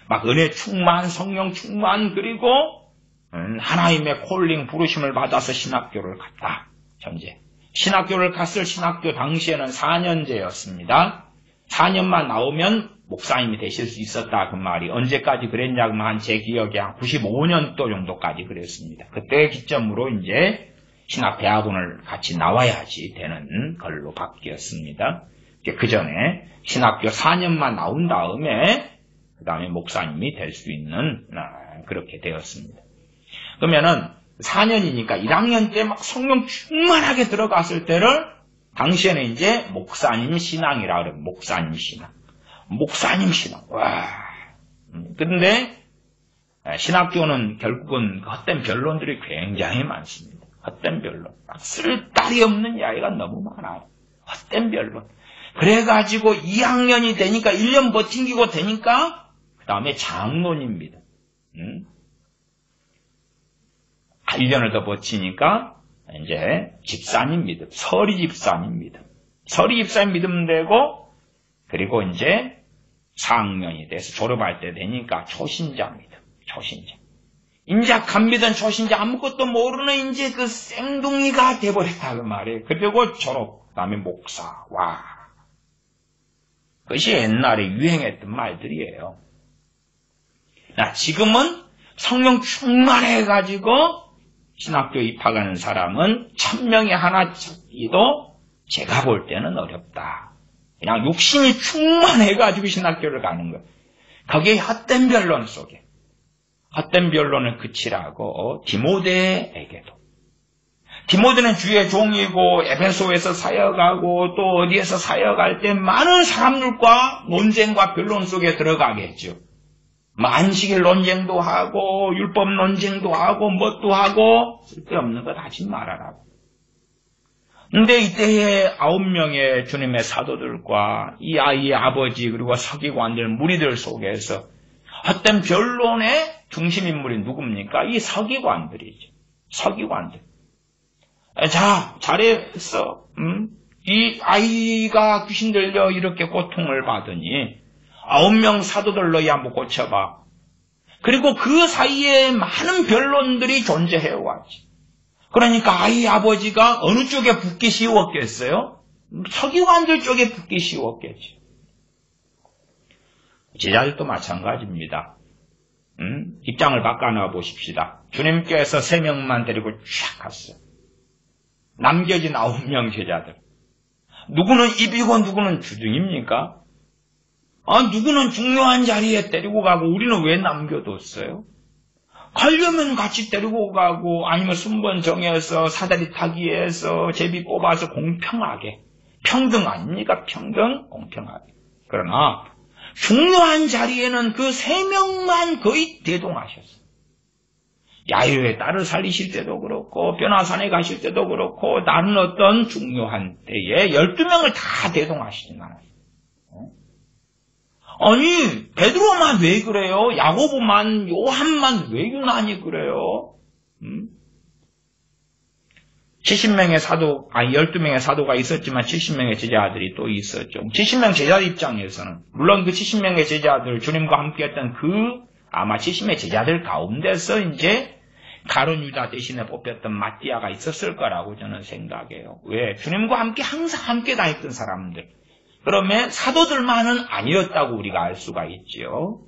막 은혜 충만, 성령 충만, 그리고 하나님의 콜링, 부르심을 받아서 신학교를 갔다. 전제. 신학교를 갔을 신학교 당시에는 4년제였습니다. 4년만 나오면 목사님이 되실 수 있었다. 그 말이 언제까지 그랬냐 하면 제 기억에 한 95년도 정도까지 그랬습니다. 그때 기점으로 이제 신학대학원을 같이 나와야지 되는 걸로 바뀌었습니다. 그 전에 신학교 4년만 나온 다음에 그 다음에 목사님이 될 수 있는 그렇게 되었습니다. 그러면은 4년이니까 1학년 때 막 성령 충만하게 들어갔을 때를 당시에는 이제 목사님 신앙이라 그래요. 목사님 신앙. 목사님 신앙. 와. 근데 신학교는 결국은 헛된 변론들이 굉장히 많습니다. 헛된 변론. 쓸 딸이 없는 이야기가 너무 많아요. 헛된 변론. 그래가지고 2학년이 되니까 1년 버팅기고 되니까 그 다음에 장로님입니다. 1년을 더 버티니까 이제 집사님 믿음, 서리 집사님 믿음. 서리 집사님 믿음 되고 그리고 이제 4학년이 돼서 졸업할 때 되니까 초신자 믿음. 초신자. 이제 감미던 초신자 아무것도 모르는 이제 그 생둥이가 돼버렸다 그 말이에요. 그리고 졸업, 그 다음에 목사. 와. 그것이 옛날에 유행했던 말들이에요. 지금은 성령 충만해가지고 신학교 입학하는 사람은 1000명에 하나 찾기도 제가 볼 때는 어렵다. 그냥 육신이 충만해가지고 신학교를 가는 거예요. 거기에 헛된 변론 속에. 헛된 변론을 그치라고 디모데에게도. 디모데는 주의 종이고 에베소에서 사역하고 또 어디에서 사역할 때 많은 사람들과 논쟁과 변론 속에 들어가겠죠. 안식일 논쟁도 하고 율법 논쟁도 하고 뭣도 하고 쓸데없는 것 하지 말아라고. 근데 이때에 9명의 주님의 사도들과 이 아이의 아버지 그리고 서기관들 무리들 속에서 헛된 변론의 중심인물이 누굽니까? 이 서기관들이죠. 서기관들. 자, 잘했어. 이 아이가 귀신 들려 이렇게 고통을 받으니 9명 사도들 너희 한번 고쳐봐. 그리고 그 사이에 많은 변론들이 존재해왔지. 그러니까 아이 아버지가 어느 쪽에 붙기 쉬웠겠어요? 서기관들 쪽에 붙기 쉬웠겠지. 제자들도 마찬가지입니다. 입장을 바꿔놔 보십시다. 주님께서 3명만 데리고 쫙 갔어요. 남겨진 9명 제자들. 누구는 입이고 누구는 주둥입니까? 누구는 중요한 자리에 데리고 가고 우리는 왜 남겨뒀어요? 가려면 같이 데리고 가고 아니면 순번 정해서 사다리 타기해서 제비 뽑아서 공평하게. 평등 아닙니까? 평등? 공평하게. 그러나 중요한 자리에는 그 3명만 거의 대동하셨어요. 야유의 딸을 살리실 때도 그렇고 변화산에 가실 때도 그렇고 다른 어떤 중요한 때에 12명을 다 대동하시진 않았어요. 아니 베드로만 왜 그래요? 야고보만 요한만 왜 유난히 그래요? 70명의 사도, 12명의 사도가 있었지만 70명의 제자들이 또 있었죠. 70명 제자들 입장에서는 물론 그 70명의 제자들 주님과 함께 했던 아마 70명의 제자들 가운데서 이제 가룟 유다 대신에 뽑혔던 마띠아가 있었을 거라고 저는 생각해요. 왜? 주님과 함께 항상 함께 다녔던 사람들. 그러면 사도들만은 아니었다고 우리가 알 수가 있죠.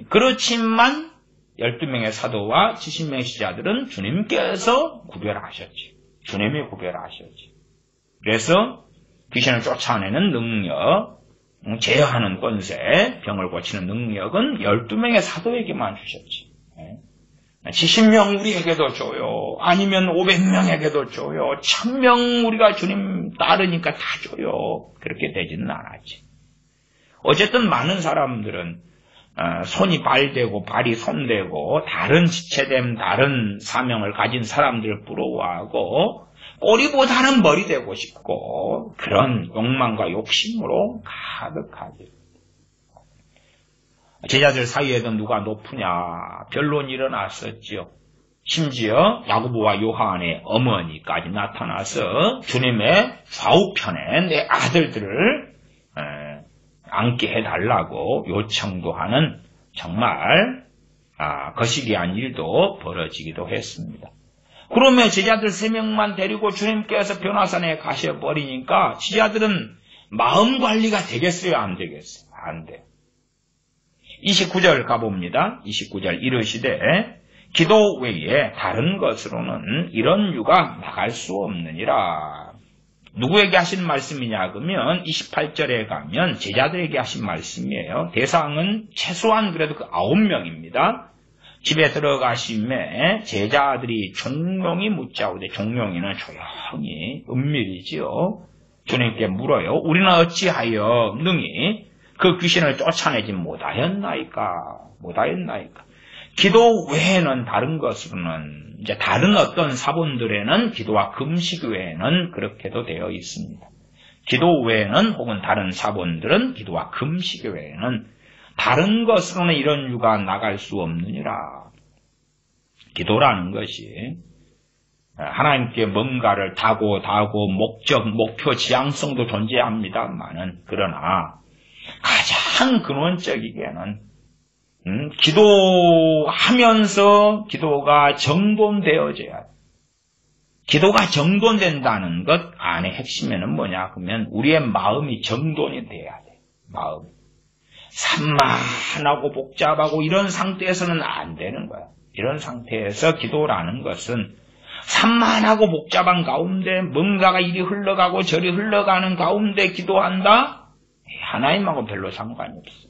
그렇지만 12명의 사도와 70명의 제자들은 주님께서 구별하셨지. 주님이 구별하셨지. 그래서 귀신을 쫓아내는 능력, 제어하는 권세, 병을 고치는 능력은 12명의 사도에게만 주셨지. 70명 우리에게도 줘요. 아니면 500명에게도 줘요. 1000명 우리가 주님 따르니까 다 줘요. 그렇게 되지는 않았지. 어쨌든 많은 사람들은 손이 발되고 발이 손되고 다른 지체됨 다른 사명을 가진 사람들을 부러워하고 꼬리보다는 머리 되고 싶고 그런 욕망과 욕심으로 가득하지. 제자들 사이에도 누가 높으냐 변론이 일어났었지요. 심지어 야고보와 요한의 어머니까지 나타나서 주님의 좌우편에 내 아들들을 앉게 해달라고 요청도 하는 정말 거시기한 일도 벌어지기도 했습니다. 그러면 제자들 3명만 데리고 주님께서 변화산에 가셔버리니까 제자들은 마음 관리가 되겠어요? 안 되겠어요? 안 돼요. 29절 가봅니다. 29절 이르시되 기도 외에 다른 것으로는 이런 유가 나갈 수 없느니라. 누구에게 하신 말씀이냐 그러면 28절에 가면 제자들에게 하신 말씀이에요. 대상은 최소한 그래도 그 9명입니다. 집에 들어가심에 제자들이 종용이 묻자오되, 종용이는 조용히 은밀히지요. 주님께 물어요. 우리는 어찌하여 능히 그 귀신을 쫓아내지 못하였나이까? 기도 외에는 다른 것으로는, 이제 다른 어떤 사본들에는 기도와 금식 외에는 그렇게도 되어 있습니다. 기도 외에는 혹은 다른 사본들은 기도와 금식 외에는 다른 것으로는 이런 유가 나갈 수 없느니라. 기도라는 것이 하나님께 뭔가를 다고 목적, 목표, 지향성도 존재합니다만은, 그러나 가장 근원적이게는 기도하면서 기도가 정돈되어져야 돼. 기도가 정돈된다는 것 안에 핵심에는 뭐냐 그러면 우리의 마음이 정돈이 돼야 돼. 마음이 산만하고 복잡하고 이런 상태에서는 안 되는 거야. 이런 상태에서 기도라는 것은 산만하고 복잡한 가운데 뭔가가 이리 흘러가고 저리 흘러가는 가운데 기도한다? 하나님하고 별로 상관이 없어.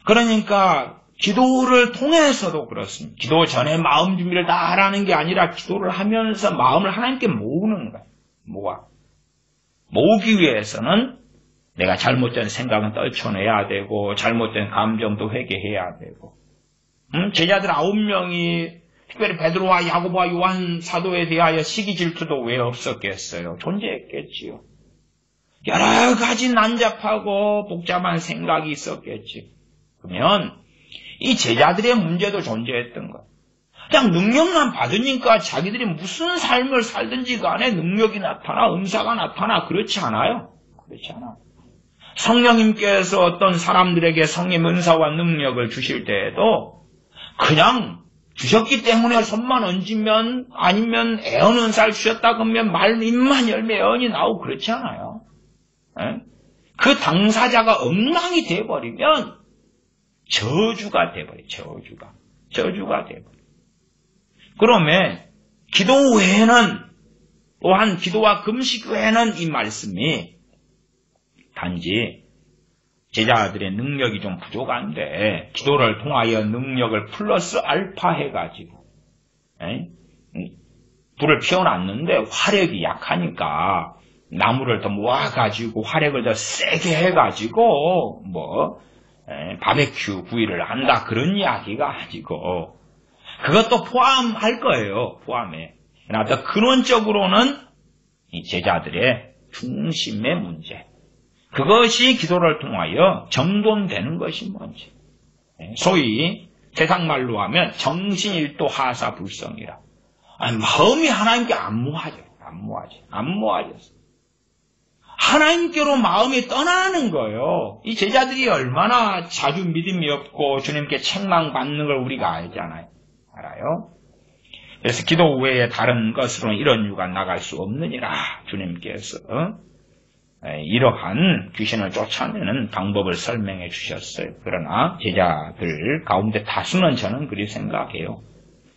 그러니까 기도를 통해서도 그렇습니다. 기도 전에 마음 준비를 다 하라는 게 아니라 기도를 하면서 마음을 하나님께 모으는 거야. 모으기 위해서는 내가 잘못된 생각은 떨쳐내야 되고 잘못된 감정도 회개해야 되고 제자들 9명이 특별히 베드로와 야고보와 요한 사도에 대하여 시기 질투도 왜 없었겠어요? 존재했겠지요. 여러 가지 난잡하고 복잡한 생각이 있었겠지. 그러면 이 제자들의 문제도 존재했던 거예요. 그냥 능력만 받으니까 자기들이 무슨 삶을 살든지 간에 능력이 나타나 은사가 나타나 그렇지 않아요. 성령님께서 어떤 사람들에게 성령 은사와 능력을 주실 때에도 그냥 주셨기 때문에 손만 얹으면 아니면 애언 은사를 주셨다 그러면 말 입만 열매 애언이 나오고 그렇지 않아요. 그 당사자가 엉망이 돼버리면 저주가 돼버려. 저주가 돼버려. 그러면 기도 외에는 또한 기도와 금식 외에는 이 말씀이 단지 제자들의 능력이 좀 부족한데 기도를 통하여 능력을 플러스 알파 해가지고 불을 피워놨는데 화력이 약하니까 나무를 더 모아가지고 화력을 더 세게 해가지고 바베큐 구이를 한다 그런 이야기가 아니고 그것도 포함할 거예요. 포함해. 그러나 더 근원적으로는 이 제자들의 중심의 문제. 그것이 기도를 통하여 정돈되는 것이 뭔지. 소위 세상 말로 하면 정신일도 하사불성이라. 마음이 하나님께 안 모아졌어. 하나님께로 마음이 떠나는 거예요. 이 제자들이 얼마나 자주 믿음이 없고 주님께 책망받는 걸 우리가 알잖아요. 알아요? 그래서 기도 외에 다른 것으로는 이런 유가 나갈 수 없느니라. 주님께서 이러한 귀신을 쫓아내는 방법을 설명해 주셨어요. 그러나 제자들 가운데 다수는 저는 그리 생각해요.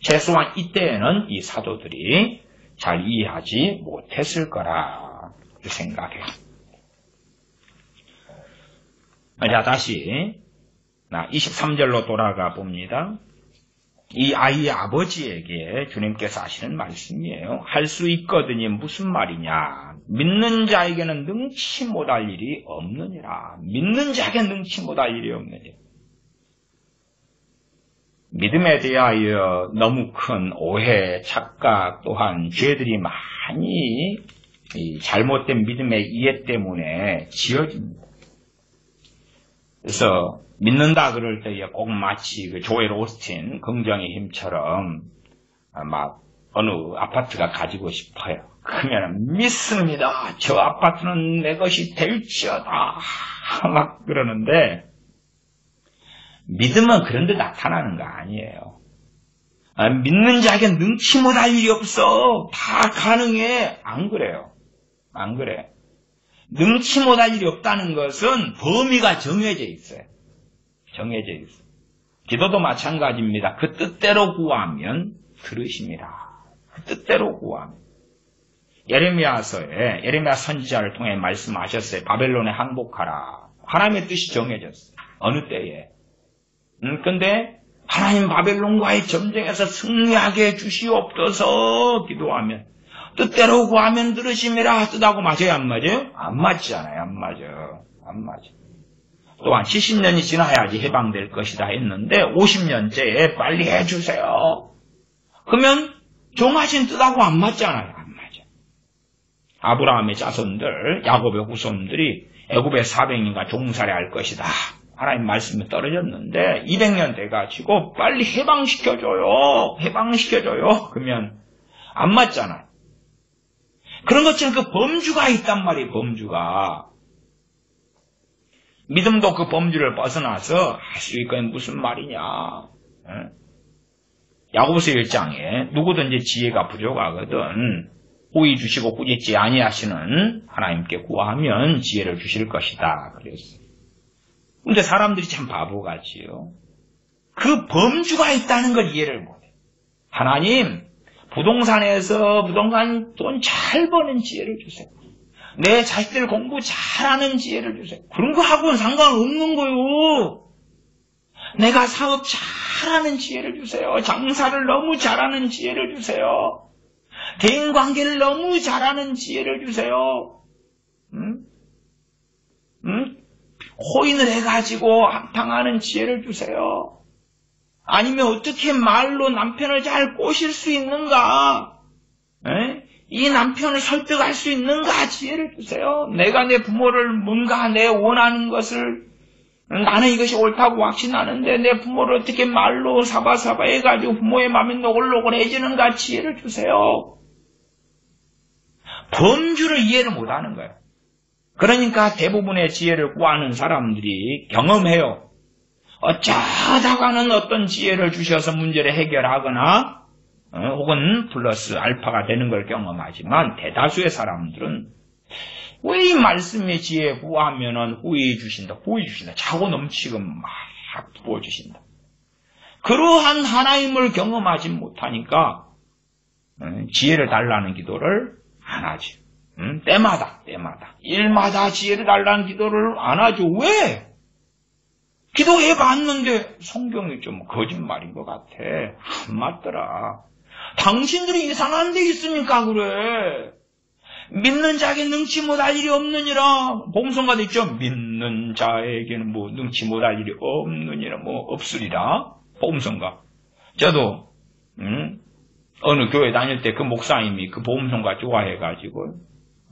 최소한 이때에는 이 사도들이 잘 이해하지 못했을 거라 생각해요. 자, 다시 23절로 돌아가 봅니다. 이 아이의 아버지에게 주님께서 하시는 말씀이에요. 할 수 있거든요. 무슨 말이냐. 믿는 자에게는 능치 못할 일이 없느니라. 믿는 자에게 능치 못할 일이 없느니라. 믿음에 대하여 너무 큰 오해, 착각, 또한 죄들이 많이 잘못된 믿음의 이해 때문에 지어집니다. 그래서 믿는다 그럴 때에 꼭 마치 그 조엘 오스틴 긍정의 힘처럼 막 어느 아파트가 가지고 싶어요. 그러면 믿습니다. 저 아파트는 내 것이 될지어다. 막 그러는데 믿음은 그런 데 나타나는 거 아니에요. 믿는 자에게 능치 못할 일이 없어. 다 가능해. 안 그래요. 안 그래. 능치 못할 일이 없다는 것은 범위가 정해져 있어요. 정해져 있어요. 기도도 마찬가지입니다. 그 뜻대로 구하면 들으십니다. 그 뜻대로 구하면. 예레미야서에 예레미야 선지자를 통해 말씀하셨어요. 바벨론에 항복하라. 하나님의 뜻이 정해졌어요. 어느 때에. 근데 하나님 바벨론과의 전쟁에서 승리하게 해주시옵소서 기도하면 뜻대로 구하면 들으심이라 뜻하고 맞아요? 안 맞아요? 안 맞잖아요. 안 맞아요. 안 맞아. 또한 70년이 지나야지 해방될 것이다 했는데 50년째에 빨리 해주세요. 그러면 정하신 뜻하고 안 맞잖아요. 안 맞아. 아브라함의 자손들, 야곱의 후손들이 애굽에 400년간 종살이할 것이다. 하나님 말씀이 떨어졌는데 200년 돼가지고 빨리 해방시켜줘요. 해방시켜줘요. 그러면 안 맞잖아요. 그런 것처럼 그 범주가 있단 말이에요. 범주가. 믿음도 그 범주를 벗어나서 할 수 있건 무슨 말이냐. 야고보서 1장에 누구든지 지혜가 부족하거든 호의 주시고 꾸짖지 아니하시는 하나님께 구하면 지혜를 주실 것이다. 그랬어요. 근데 사람들이 참 바보같이요. 그 범주가 있다는 걸 이해를 못해. 하나님, 부동산에서 부동산 돈 잘 버는 지혜를 주세요. 내 자식들 공부 잘하는 지혜를 주세요. 그런 거 하고는 상관없는 거요. 내가 사업 잘하는 지혜를 주세요. 장사를 너무 잘하는 지혜를 주세요. 대인관계를 너무 잘하는 지혜를 주세요. 호인을 해가지고 한탕하는 지혜를 주세요. 아니면 어떻게 말로 남편을 잘 꼬실 수 있는가? 이 남편을 설득할 수 있는가? 지혜를 주세요. 내가 내 부모를 뭔가 내 원하는 것을 나는 이것이 옳다고 확신하는데 내 부모를 어떻게 말로 사바사바 해가지고 부모의 마음이 노골노골해지는가? 지혜를 주세요. 범주를 이해를 못하는 거예요. 그러니까 대부분의 지혜를 구하는 사람들이 경험해요. 어쩌다가는 어떤 지혜를 주셔서 문제를 해결하거나 혹은 플러스 알파가 되는 걸 경험하지만 대다수의 사람들은 왜 이 말씀의 지혜 구하면은 후회 주신다, 후회 주신다, 차고 넘치고 막 부어주신다. 그러한 하나님을 경험하지 못하니까 지혜를 달라는 기도를 안 하지. 때마다 일마다 지혜를 달라는 기도를 안 하죠. 왜? 기도해봤는데 성경이 좀 거짓말인 것 같아. 안 맞더라. 당신들이 이상한 데 있으니까 그래. 믿는 자에게 능치 못할 일이 없느니라. 복음성가도 있죠. 믿는 자에게는 뭐 능치 못할 일이 없느니라. 뭐 없으리라. 복음성가. 저도 어느 교회 다닐 때 그 목사님이 그 복음성가 좋아해가지고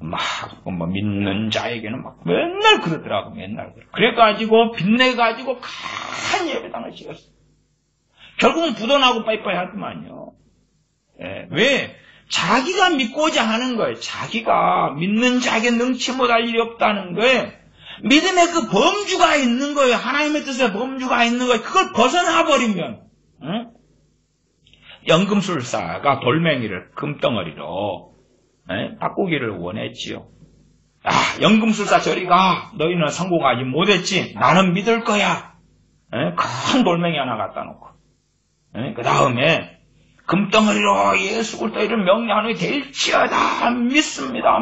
막 뭐 믿는 자에게는 막 맨날 그러더라고. 맨날 그래가지고 빚내가지고 큰 예배당을 지었어. 결국은 부도나고 빠이빠이 하더만요. 왜? 자기가 믿고자 하는 거예요. 자기가 믿는 자에게 능치 못할 일이 없다는 거예요. 믿음의 그 범주가 있는 거예요. 하나님의 뜻의 범주가 있는 거예요. 그걸 벗어나 버리면 연금술사가 돌멩이를 금덩어리로 바꾸기를 원했지요. 연금술사 저리 가. 너희는 성공하지 못했지. 나는 믿을 거야. 큰 돌멩이 하나 갖다 놓고 그 다음에 금덩어리로 예수 그리스도 이름 명령하는 될지어다. 믿습니다.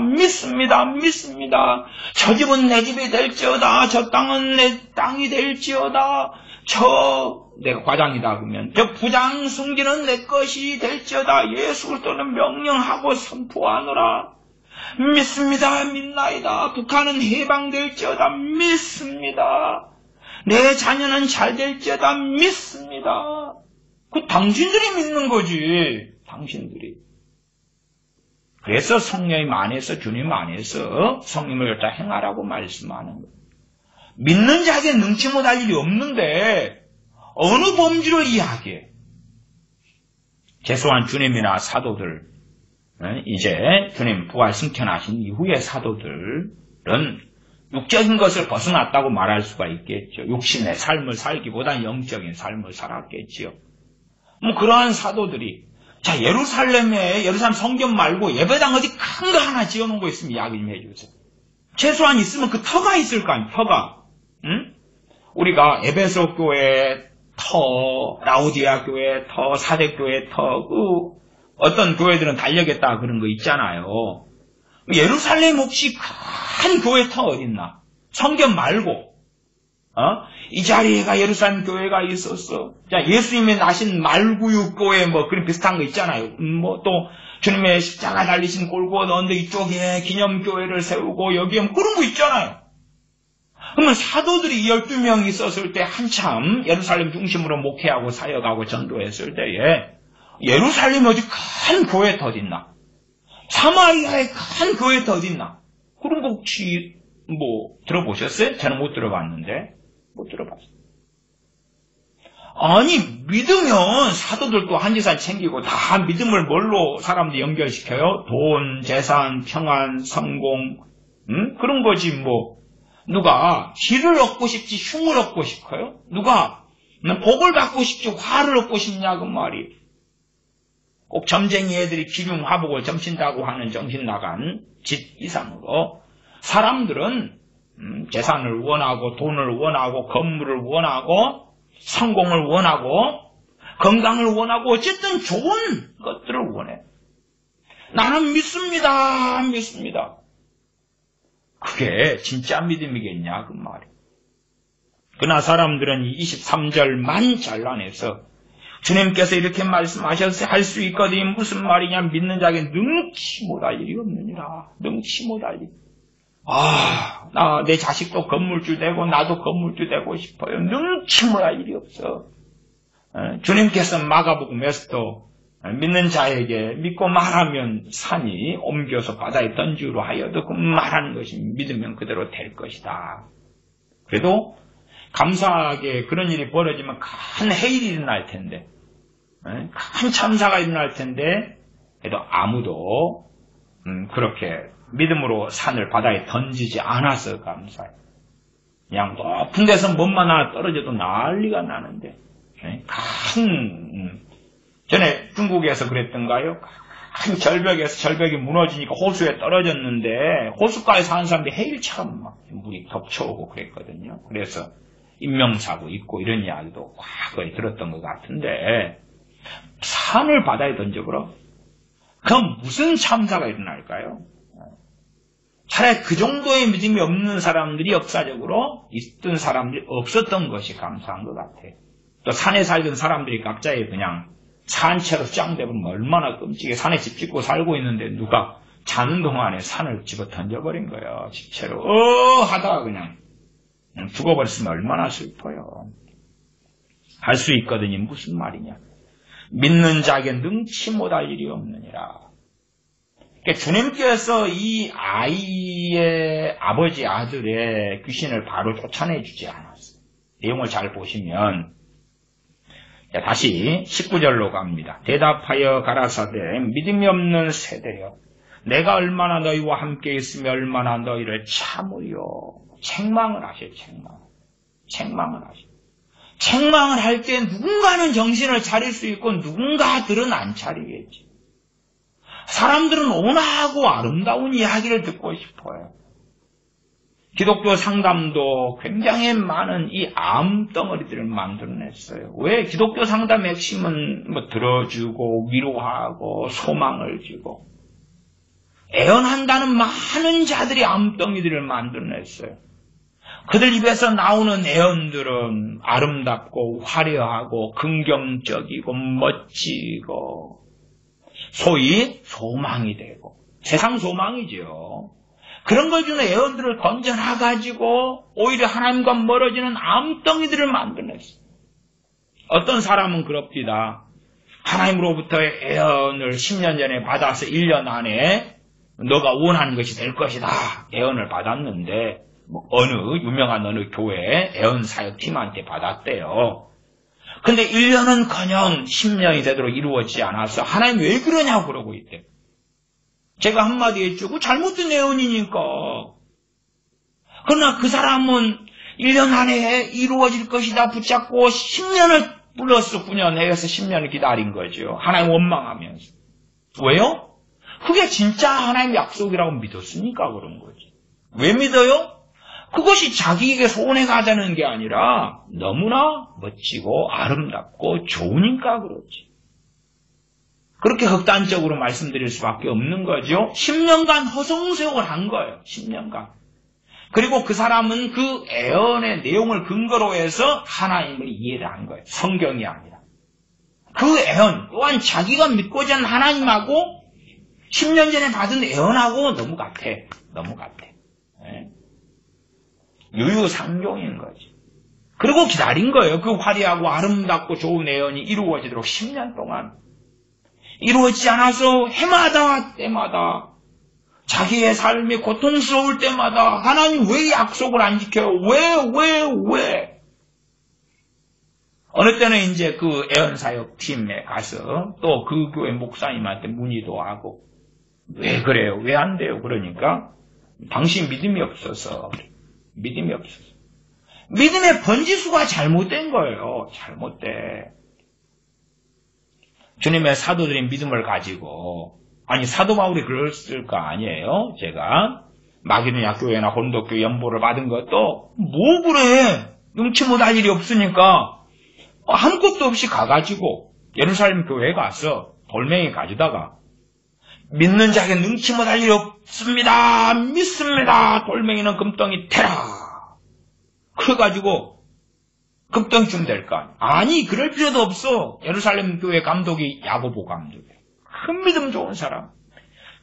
저 집은 내 집이 될지어다. 저 땅은 내 땅이 될지어다. 내가 과장이다 그러면 저 부장 승진은 내 것이 될지어다. 예수 그리스도는 명령하고 선포하노라. 믿습니다. 믿나이다. 북한은 해방될지어다. 믿습니다. 내 자녀는 잘 될지어다. 믿습니다. 그 당신들이 믿는 거지. 당신들이. 그래서 성령 안에서 주님 안에서 성령을 여자 행하라고 말씀하는 거예요. 믿는 자에게 능치 못할 일이 없는데 어느 범주를 이해하게? 최소한 주님이나 사도들 이제 주님 부활 승천하신 이후의 사도들은 육적인 것을 벗어났다고 말할 수가 있겠죠. 육신의 삶을 살기보다 영적인 삶을 살았겠지요. 뭐 그러한 사도들이 예루살em 성전 말고 예배당 어디 큰 거 하나 지어놓은 거 있으면 이야기 좀 해주세요. 최소한 있으면 그 터가 있을 거 아니에요. 터가. 우리가 에베소 교회 터, 라우디아 교회 터, 사대 교회 터, 어떤 교회들은 달려겠다 그런 거 있잖아요. 예루살렘 혹시 큰 교회 터 어딨나? 성전 말고 이 자리에가 예루살렘 교회가 있었어. 자, 예수님이 나신 말구유교회 뭐 그런 비슷한 거 있잖아요. 또 주님의 십자가 달리신 골고다 언덕 이쪽에 기념교회를 세우고 여기에 뭐 그런 거 있잖아요. 그러면 사도들이 12명 있었을 때 한참 예루살렘 중심으로 목회하고 사역하고 전도했을 때에 예루살렘에 어디 큰 교회 더 어딨나? 사마리아에 큰 교회 더 어딨나? 그런 거 혹시 뭐 들어보셨어요? 저는 못 들어봤는데. 못 들어봤어요. 아니, 믿으면 사도들도 한지산 챙기고 다 믿음을 뭘로 사람들이 연결시켜요? 돈, 재산, 평안, 성공, 그런 거지 뭐. 누가 희를 얻고 싶지 흉을 얻고 싶어요? 누가 복을 받고 싶지 화를 얻고 싶냐 그 말이. 꼭 점쟁이 애들이 기륭 화복을 점친다고 하는 정신 나간 짓 이상으로 사람들은 재산을 원하고 돈을 원하고 건물을 원하고 성공을 원하고 건강을 원하고 어쨌든 좋은 것들을 원해. 나는 믿습니다. 믿습니다. 그게 진짜 믿음이겠냐 그 말이. 그러나 사람들은 23절만 잘라내서 주님께서 이렇게 말씀하셨어요. 할 수 있거든요. 무슨 말이냐. 믿는 자에게 능치 못할 일이 없느니라. 능치 못할 일. 내 자식도 건물주 되고 나도 건물주 되고 싶어요. 능치 못할 일이 없어. 주님께서 마가복음에서도 믿는 자에게 믿고 말하면 산이 옮겨서 바다에 던지로 하여도 그 말하는 것이 믿으면 그대로 될 것이다. 그래도 감사하게 그런 일이 벌어지면 큰 해일이 일어날 텐데, 큰 참사가 일어날 텐데, 그래도 아무도 그렇게 믿음으로 산을 바다에 던지지 않아서 감사해요. 그냥 높은 데서 몸만 하나 떨어져도 난리가 나는데, 전에 중국에서 그랬던가요? 큰 절벽이 무너지니까 호수에 떨어졌는데, 호숫가에 사는 사람들이 해일처럼 막 물이 덮쳐오고 그랬거든요. 그래서 인명사고 있고 이런 이야기도 과거에 들었던 것 같은데, 산을 바다에 던져버려? 그럼 무슨 참사가 일어날까요? 차라리 그 정도의 믿음이 없는 사람들이 역사적으로 있던 사람들이 없었던 것이 감사한 것 같아요. 또 산에 살던 사람들이 갑자기 그냥 산채로 짱되면 얼마나 끔찍해. 산에 집 짓고 살고 있는데 누가 자는 동안에 산을 집어 던져버린 거예요. 집채로. 하다가 그냥 죽어버렸으면 얼마나 슬퍼요. 할 수 있거든요. 무슨 말이냐. 믿는 자에게 능치 못할 일이 없느니라. 그러니까 주님께서 이 아이의 아버지 아들의 귀신을 바로 쫓아내주지 않았어요. 내용을 잘 보시면 다시 19절로 갑니다. 대답하여 가라사대 믿음이 없는 세대여 내가 얼마나 너희와 함께 있으며 얼마나 너희를 참으려. 책망을 하셔요. 책망을 하셔요. 책망을 할 때 누군가는 정신을 차릴 수 있고 누군가들은 안 차리겠지. 사람들은 온화하고 아름다운 이야기를 듣고 싶어요. 기독교 상담도 굉장히 많은 이 암덩어리들을 만들어냈어요. 왜? 기독교 상담의 핵심은 들어주고 위로하고 소망을 주고 애원한다는 많은 자들이 암덩이들을 만들어냈어요. 그들 입에서 나오는 애원들은 아름답고 화려하고 긍정적이고 멋지고 소위 소망이 되고 세상 소망이죠. 그런 걸 주는 애원들을 던져놔가지고 오히려 하나님과 멀어지는 암덩이들을 만들어냈어요. 어떤 사람은 그럽니다. 하나님으로부터의 애원을 10년 전에 받아서 1년 안에 너가 원하는 것이 될 것이다. 애원을 받았는데 유명한 어느 교회 애원사역팀한테 받았대요. 근데 1년은커녕 10년이 되도록 이루어지지 않아서 하나님 왜 그러냐고 그러고 있대. 제가 한마디 했죠. 잘못된 애원이니까. 그러나 그 사람은 1년 안에 이루어질 것이다 붙잡고 10년을 플러스 9년 해서 10년을 기다린 거죠. 하나님 원망하면서. 왜요? 그게 진짜 하나님 약속이라고 믿었으니까 그런 거지. 왜 믿어요? 그것이 자기에게 손해가 가자는 게 아니라 너무나 멋지고 아름답고 좋으니까 그렇지. 그렇게 극단적으로 말씀드릴 수밖에 없는 거죠. 10년간 허송세월을 한 거예요. 10년간. 그리고 그 사람은 그 애언의 내용을 근거로 해서 하나님을 이해를 한 거예요. 성경이 아니라. 그 애언 또한 자기가 믿고자 하는 하나님하고 10년 전에 받은 애언하고 너무 같아. 너무 같아. 네? 유유상종인 거지. 그리고 기다린 거예요. 그 화려하고 아름답고 좋은 애언이 이루어지도록 10년 동안. 이루어지지 않아서 해마다 때마다 자기의 삶이 고통스러울 때마다 하나님 왜 약속을 안 지켜요? 왜? 어느 때는 이제 그 애언사역팀에 가서 또 그 교회 목사님한테 문의도 하고 왜 그래요? 왜 안 돼요? 그러니까 당신 믿음이 없어서 믿음의 번지수가 잘못된 거예요. 잘못돼. 주님의 사도들의 믿음을 가지고 아니 사도 바울이 그랬을 거 아니에요? 제가 마게도냐 교회나 고린도 교회 연보를 받은 것도 뭐 그래? 눈치 못할 일이 없으니까 아무것도 없이 가가지고 예루살렘 교회에 가서 돌멩이 가져다가 믿는 자에게 눈치 못할 일이 없습니다. 믿습니다. 돌멩이는 금덩이 태라. 그래가지고 금덩이쯤 될까? 아니 그럴 필요도 없어. 예루살렘 교회 감독이 야고보 감독이에요. 큰 믿음 좋은 사람,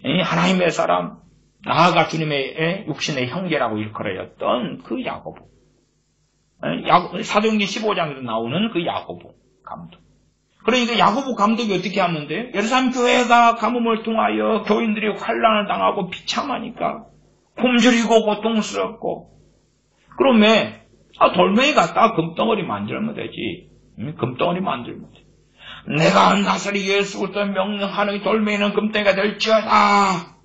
하나님의 사람, 나아가 주님의 육신의 형제라고 일컬어졌던 그 야고보. 사도행전 15장에도 나오는 그 야고보 감독. 그러니까 야고보 감독이 어떻게 하는데 예루살렘 교회가 가뭄을 통하여 교인들이 환난을 당하고 비참하니까 굶주리고 고통스럽고 그러면 돌멩이 갖다가 금덩어리 만들면 되지. 금덩어리 만들면 돼. 내가 나사렛 예수부터 명령하는 돌멩이는 금덩이가 될지어다.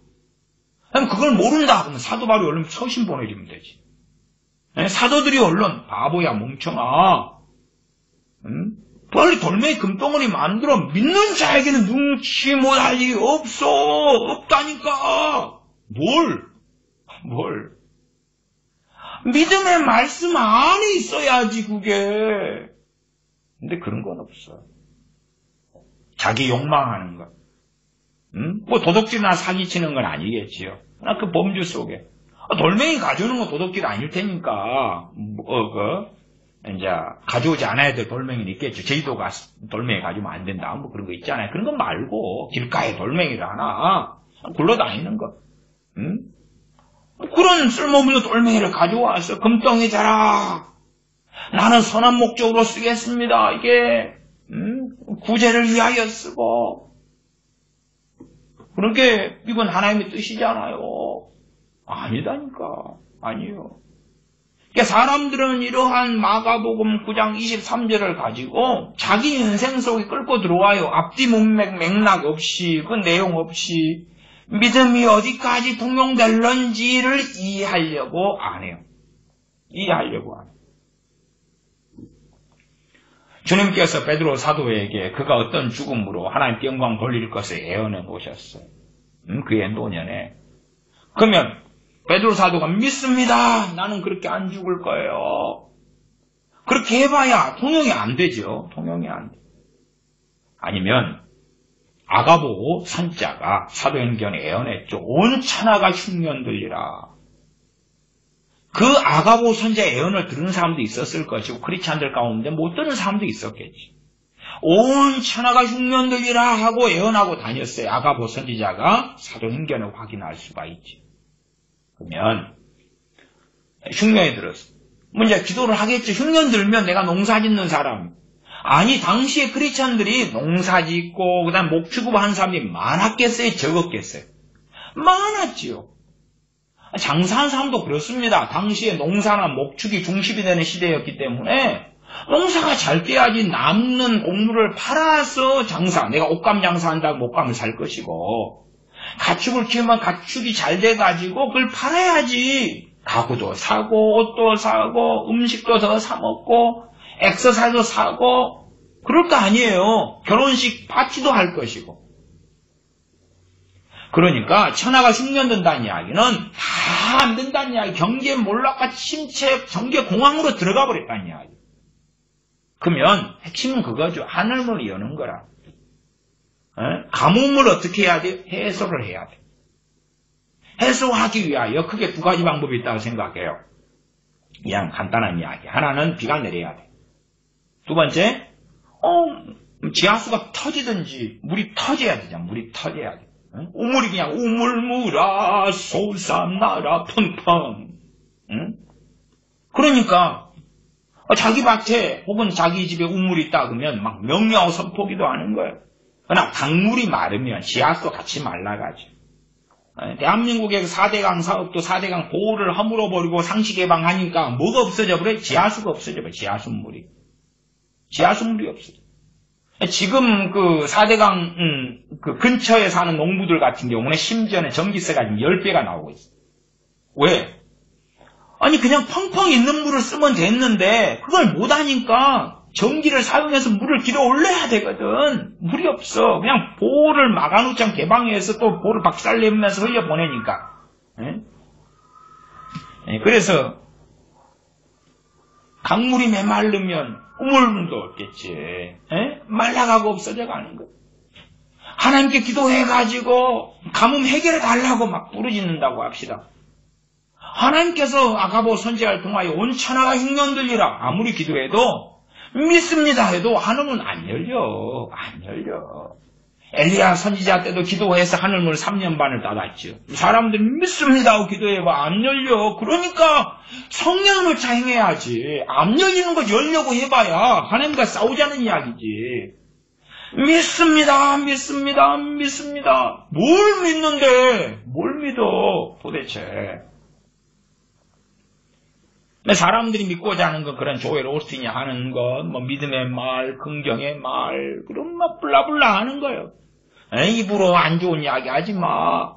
그럼 그걸 모른다. 그러면 사도 바울이 얼른 서신 보내주면 되지. 사도들이 얼른 바보야 멍청아. 빨리 돌멩이 금덩어리 만들어. 믿는 자에게는 눈치 못할 일이 없어. 없다니까. 뭘? 믿음의 말씀 안에 있어야지 그게. 근데 그런 건 없어. 자기 욕망하는 것. 뭐 도둑질이나 사기치는 건 아니겠지요. 그러나 그 범주 속에 돌멩이 가져오는 건 도둑질 아닐 테니까 이제 가져오지 않아야 될 돌멩이는 있겠죠. 제주도가 돌멩이 가져오면 안 된다. 뭐 그런 거 있잖아요. 그런 거 말고 길가에 돌멩이를 하나 굴러다니는 거. 그런 쓸모없는 돌멩이를 가져와서 금덩이 자라. 나는 선한 목적으로 쓰겠습니다. 이게 구제를 위하여 쓰고. 그렇게 이건 하나님의 뜻이잖아요. 아니다니까. 아니요. 그러니까 사람들은 이러한 마가복음 9장 23절을 가지고 자기 인생 속에 끌고 들어와요. 앞뒤 문맥 맥락 없이 그 내용 없이 믿음이 어디까지 통용될런지를 이해하려고 안 해요. 주님께서 베드로 사도에게 그가 어떤 죽음으로 하나님께 영광 돌릴 것을 예언해 보셨어요. 그의 노년에. 그러면 베드로 사도가 믿습니다. 나는 그렇게 안 죽을 거예요. 그렇게 해봐야 통용이 안 되죠. 통용이 안 돼. 아니면 아가보 선자가 사도행전에 예언했죠. 온 천하가 흉년 들리라. 그 아가보 선자의 예언을 들은 사람도 있었을 것이고 크리스찬들 가운데 못 들은 사람도 있었겠지. 온 천하가 흉년 들리라 하고 예언하고 다녔어요. 아가보 선지자가 사도행전에 확인할 수가 있지. 그러면 흉년이 들었어. 이제 기도를 하겠죠. 흉년 들면 내가 농사 짓는 사람. 아니 당시에 크리스찬들이 농사 짓고 그다음 목축업하는 사람들이 많았겠어요? 적었겠어요? 많았지요. 장사하는 사람도 그렇습니다. 당시에 농사나 목축이 중심이 되는 시대였기 때문에 농사가 잘 돼야지 남는 곡물을 팔아서 장사. 내가 옷감 장사한다고 옷감을 살 것이고 가축을 키우면 가축이 잘 돼가지고 그걸 팔아야지. 가구도 사고 옷도 사고 음식도 더 사 먹고 엑서사이즈도 사고 그럴 거 아니에요. 결혼식 파티도 할 것이고. 그러니까 천하가 흉년된다는 이야기는 다 안 된다는 이야기. 경제 몰락과 침체, 경제 공황으로 들어가 버렸다는 이야기. 그러면 핵심은 그거죠. 하늘문을 여는 거라. 가뭄을 어떻게 해야 돼? 해소를 해야 돼. 해소하기 위하여 크게 두 가지 방법이 있다고 생각해요. 그냥 간단한 이야기. 하나는 비가 내려야 돼. 두 번째, 지하수가 터지든지 물이 터져야 되잖아. 물이 터져야 돼. 우물이 그냥 우물물아 솟아나라 펑펑. 그러니까 자기 밭에 혹은 자기 집에 우물이 있다 그러면 막 명령하고 선포기도 하는 거예요. 그러나 강물이 마르면 지하수도 같이 말라가죠. 대한민국의 4대강 사업도 4대강 보호를 허물어버리고 상시 개방하니까 뭐가 없어져 버려요? 지하수가 없어져 버려요. 지하수물이 없어져. 지금 그 4대강 그 근처에 사는 농부들 같은 경우는 심지어는 전기세가 10배가 나오고 있어요. 왜? 아니 그냥 펑펑 있는 물을 쓰면 됐는데 그걸 못하니까 전기를 사용해서 물을 길어 올려야 되거든. 물이 없어. 그냥 보호를 막아놓자 개방해서 또 보호를 박살내면서 흘려보내니까. 그래서 강물이 메마르면 우물물도 없겠지. 말라가고 없어져 가는 거. 하나님께 기도해가지고 가뭄 해결해 달라고 막 부르짖는다고 합시다. 하나님께서 아가보 선지자를 통하여 온 천하가 흉년 들리라 아무리 기도해도 믿습니다 해도 하늘은 안 열려. 엘리야 선지자 때도 기도해서 하늘문 3년 반을 닫았죠. 사람들이 믿습니다 하고 기도해봐 안 열려. 그러니까 성령을 자행해야지. 안 열리는 거 열려고 해봐야 하나님과 싸우자는 이야기지. 믿습니다. 뭘 믿는데? 뭘 믿어 도대체? 사람들이 믿고자 하는 건 그런 조엘 오스틴이 하는 것, 뭐 믿음의 말, 긍정의 말, 그런 막 블라블라 하는 거예요. 입으로 안 좋은 이야기 하지 마.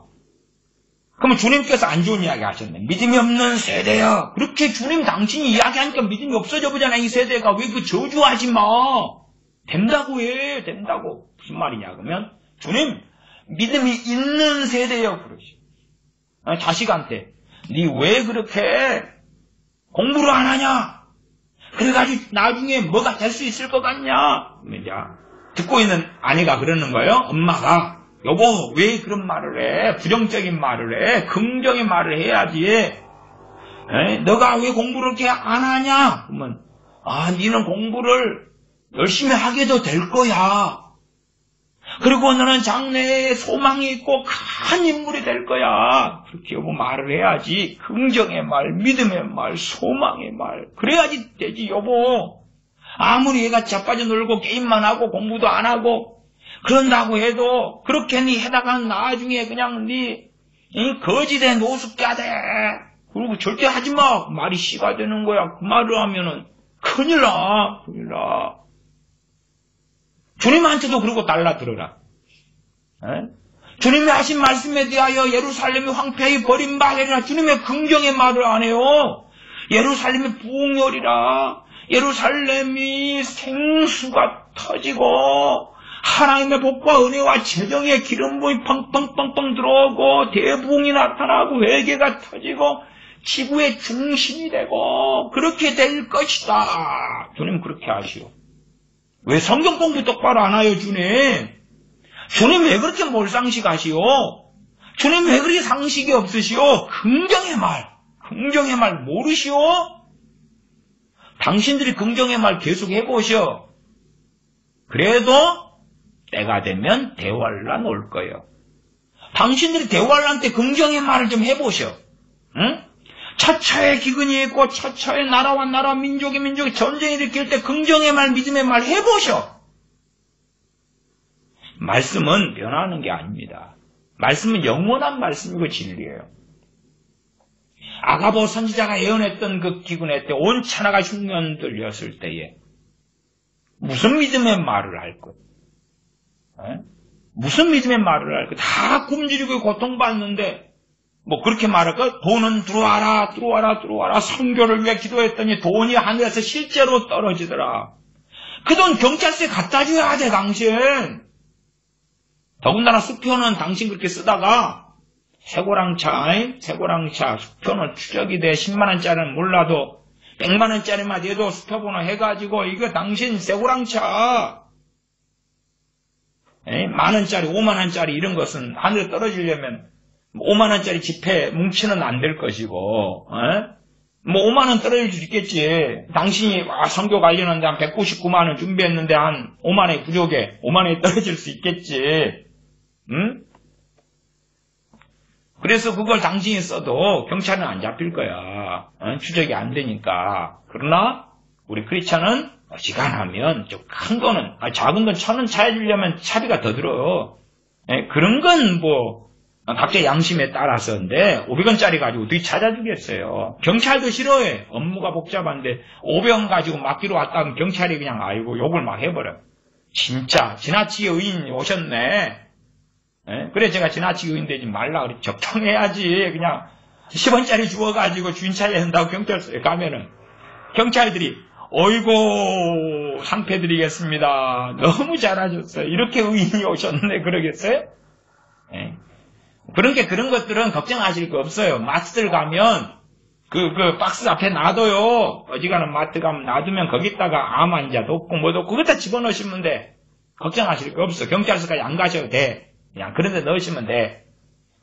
그러면 주님께서 안 좋은 이야기 하셨네. 믿음이 없는 세대야. 그렇게 주님 당신이 이야기하니까 믿음이 없어져 보잖아. 이 세대가 왜 그 저주하지 마. 된다고 해. 된다고. 무슨 말이냐 그러면 주님 믿음이 있는 세대여 그러시. 자식한테 니 왜 그렇게 공부를 안 하냐? 그래가지고 나중에 뭐가 될 수 있을 것 같냐? 이제 듣고 있는 아내가 그러는 거예요. 엄마가 여보 왜 그런 말을 해? 부정적인 말을 해? 긍정의 말을 해야지. 너가 왜 공부를 이렇게 안 하냐? 그러면 니는 공부를 열심히 하게도 될 거야. 그리고 너는 장래에 소망이 있고 큰 인물이 될 거야. 그렇게 여보 말을 해야지. 긍정의 말, 믿음의 말, 소망의 말. 그래야지 되지 여보. 아무리 얘가 자빠져 놀고 게임만 하고 공부도 안 하고 그런다고 해도 그렇게 니 해다가 나중에 그냥 니 거지대 노숙자 돼. 그리고 절대 하지 마. 말이 씨가 되는 거야. 그 말을 하면은 큰일 나. 주님한테도 그러고 달라들어라. 주님이 하신 말씀에 대하여 예루살렘이 황폐히 버림받으리라. 주님의 긍정의 말을 안 해요. 예루살렘이 부흥열이라. 예루살렘이 생수가 터지고 하나님의 복과 은혜와 재정의 기름부이 펑펑펑펑 들어오고 대부흥이 나타나고 회개가 터지고 지구의 중심이 되고 그렇게 될 것이다. 주님 그렇게 하시오. 왜 성경 공부 똑바로 안 하요 주님? 주님 왜 그렇게 몰상식 하시오? 주님 왜 그렇게 상식이 없으시오? 긍정의 말 모르시오? 당신들이 긍정의 말 계속 해보셔. 그래도 때가 되면 대환란 올 거예요. 당신들이 대환란 때 긍정의 말을 좀 해보셔. 응? 처처에 기근이 있고 처처에 나라와 나라 민족이 전쟁이 일으킬 때 긍정의 말 믿음의 말 해보셔. 말씀은 변하는 게 아닙니다. 말씀은 영원한 말씀이고 진리예요. 아가보 선지자가 예언했던 그 기근의 때 온 천하가 흉년 들렸을 때에 무슨 믿음의 말을 할 것? 무슨 믿음의 말을 할 것? 다 굶주리고 고통받는데 뭐 그렇게 말할까? 돈은 들어와라. 선교를 위해 기도했더니 돈이 하늘에서 실제로 떨어지더라. 그 돈 경찰서에 갖다 줘야 돼 당신. 더군다나 수표는 당신 그렇게 쓰다가 세고랑차 수표는 추적이 돼 10만원짜리는 몰라도 100만원짜리만 돼도 수표번호 해가지고 이거 당신 세고랑차 만원짜리 5만원짜리 이런 것은 하늘에 떨어지려면 5만 원짜리 지폐 뭉치는 안 될 것이고, 뭐 5만 원 떨어질 수 있겠지. 당신이 선교 관련한데 한 199만 원 준비했는데 한 5만 원이 부족해. 5만 원이 떨어질 수 있겠지. 응? 그래서 그걸 당신이 써도 경찰은 안 잡힐 거야. 추적이 안 되니까. 그러나 우리 크리스찬은 어지간하면 좀 큰 거는, 작은 건 1,000원 차해주려면 차비가 더 들어요. 그런 건 뭐 각자 양심에 따라서인데 500원짜리 가지고 어떻게 찾아주겠어요. 경찰도 싫어해. 업무가 복잡한데 500원 가지고 맡기러 왔다 하면 경찰이 그냥 아이고 욕을 막 해버려. 진짜 지나치게 의인 오셨네. 그래 제가 지나치게 의인 되지 말라 그래. 적당해야지. 그냥 10원짜리 주워가지고 주인차에 한다고 경찰서에 가면은 경찰들이 어이고 상패 드리겠습니다. 너무 잘하셨어요. 이렇게 의인이 오셨네 그러겠어요? 그런 것들은 걱정하실 거 없어요. 마트들 가면 그 박스 앞에 놔둬요. 어지간한 마트 가면 놔두면 거기다가 암 환자 돕고 뭐 돕고 그거 다 집어넣으시면 돼. 걱정하실 거 없어. 경찰서까지 안 가셔도 돼. 그냥 그런 데 넣으시면 돼.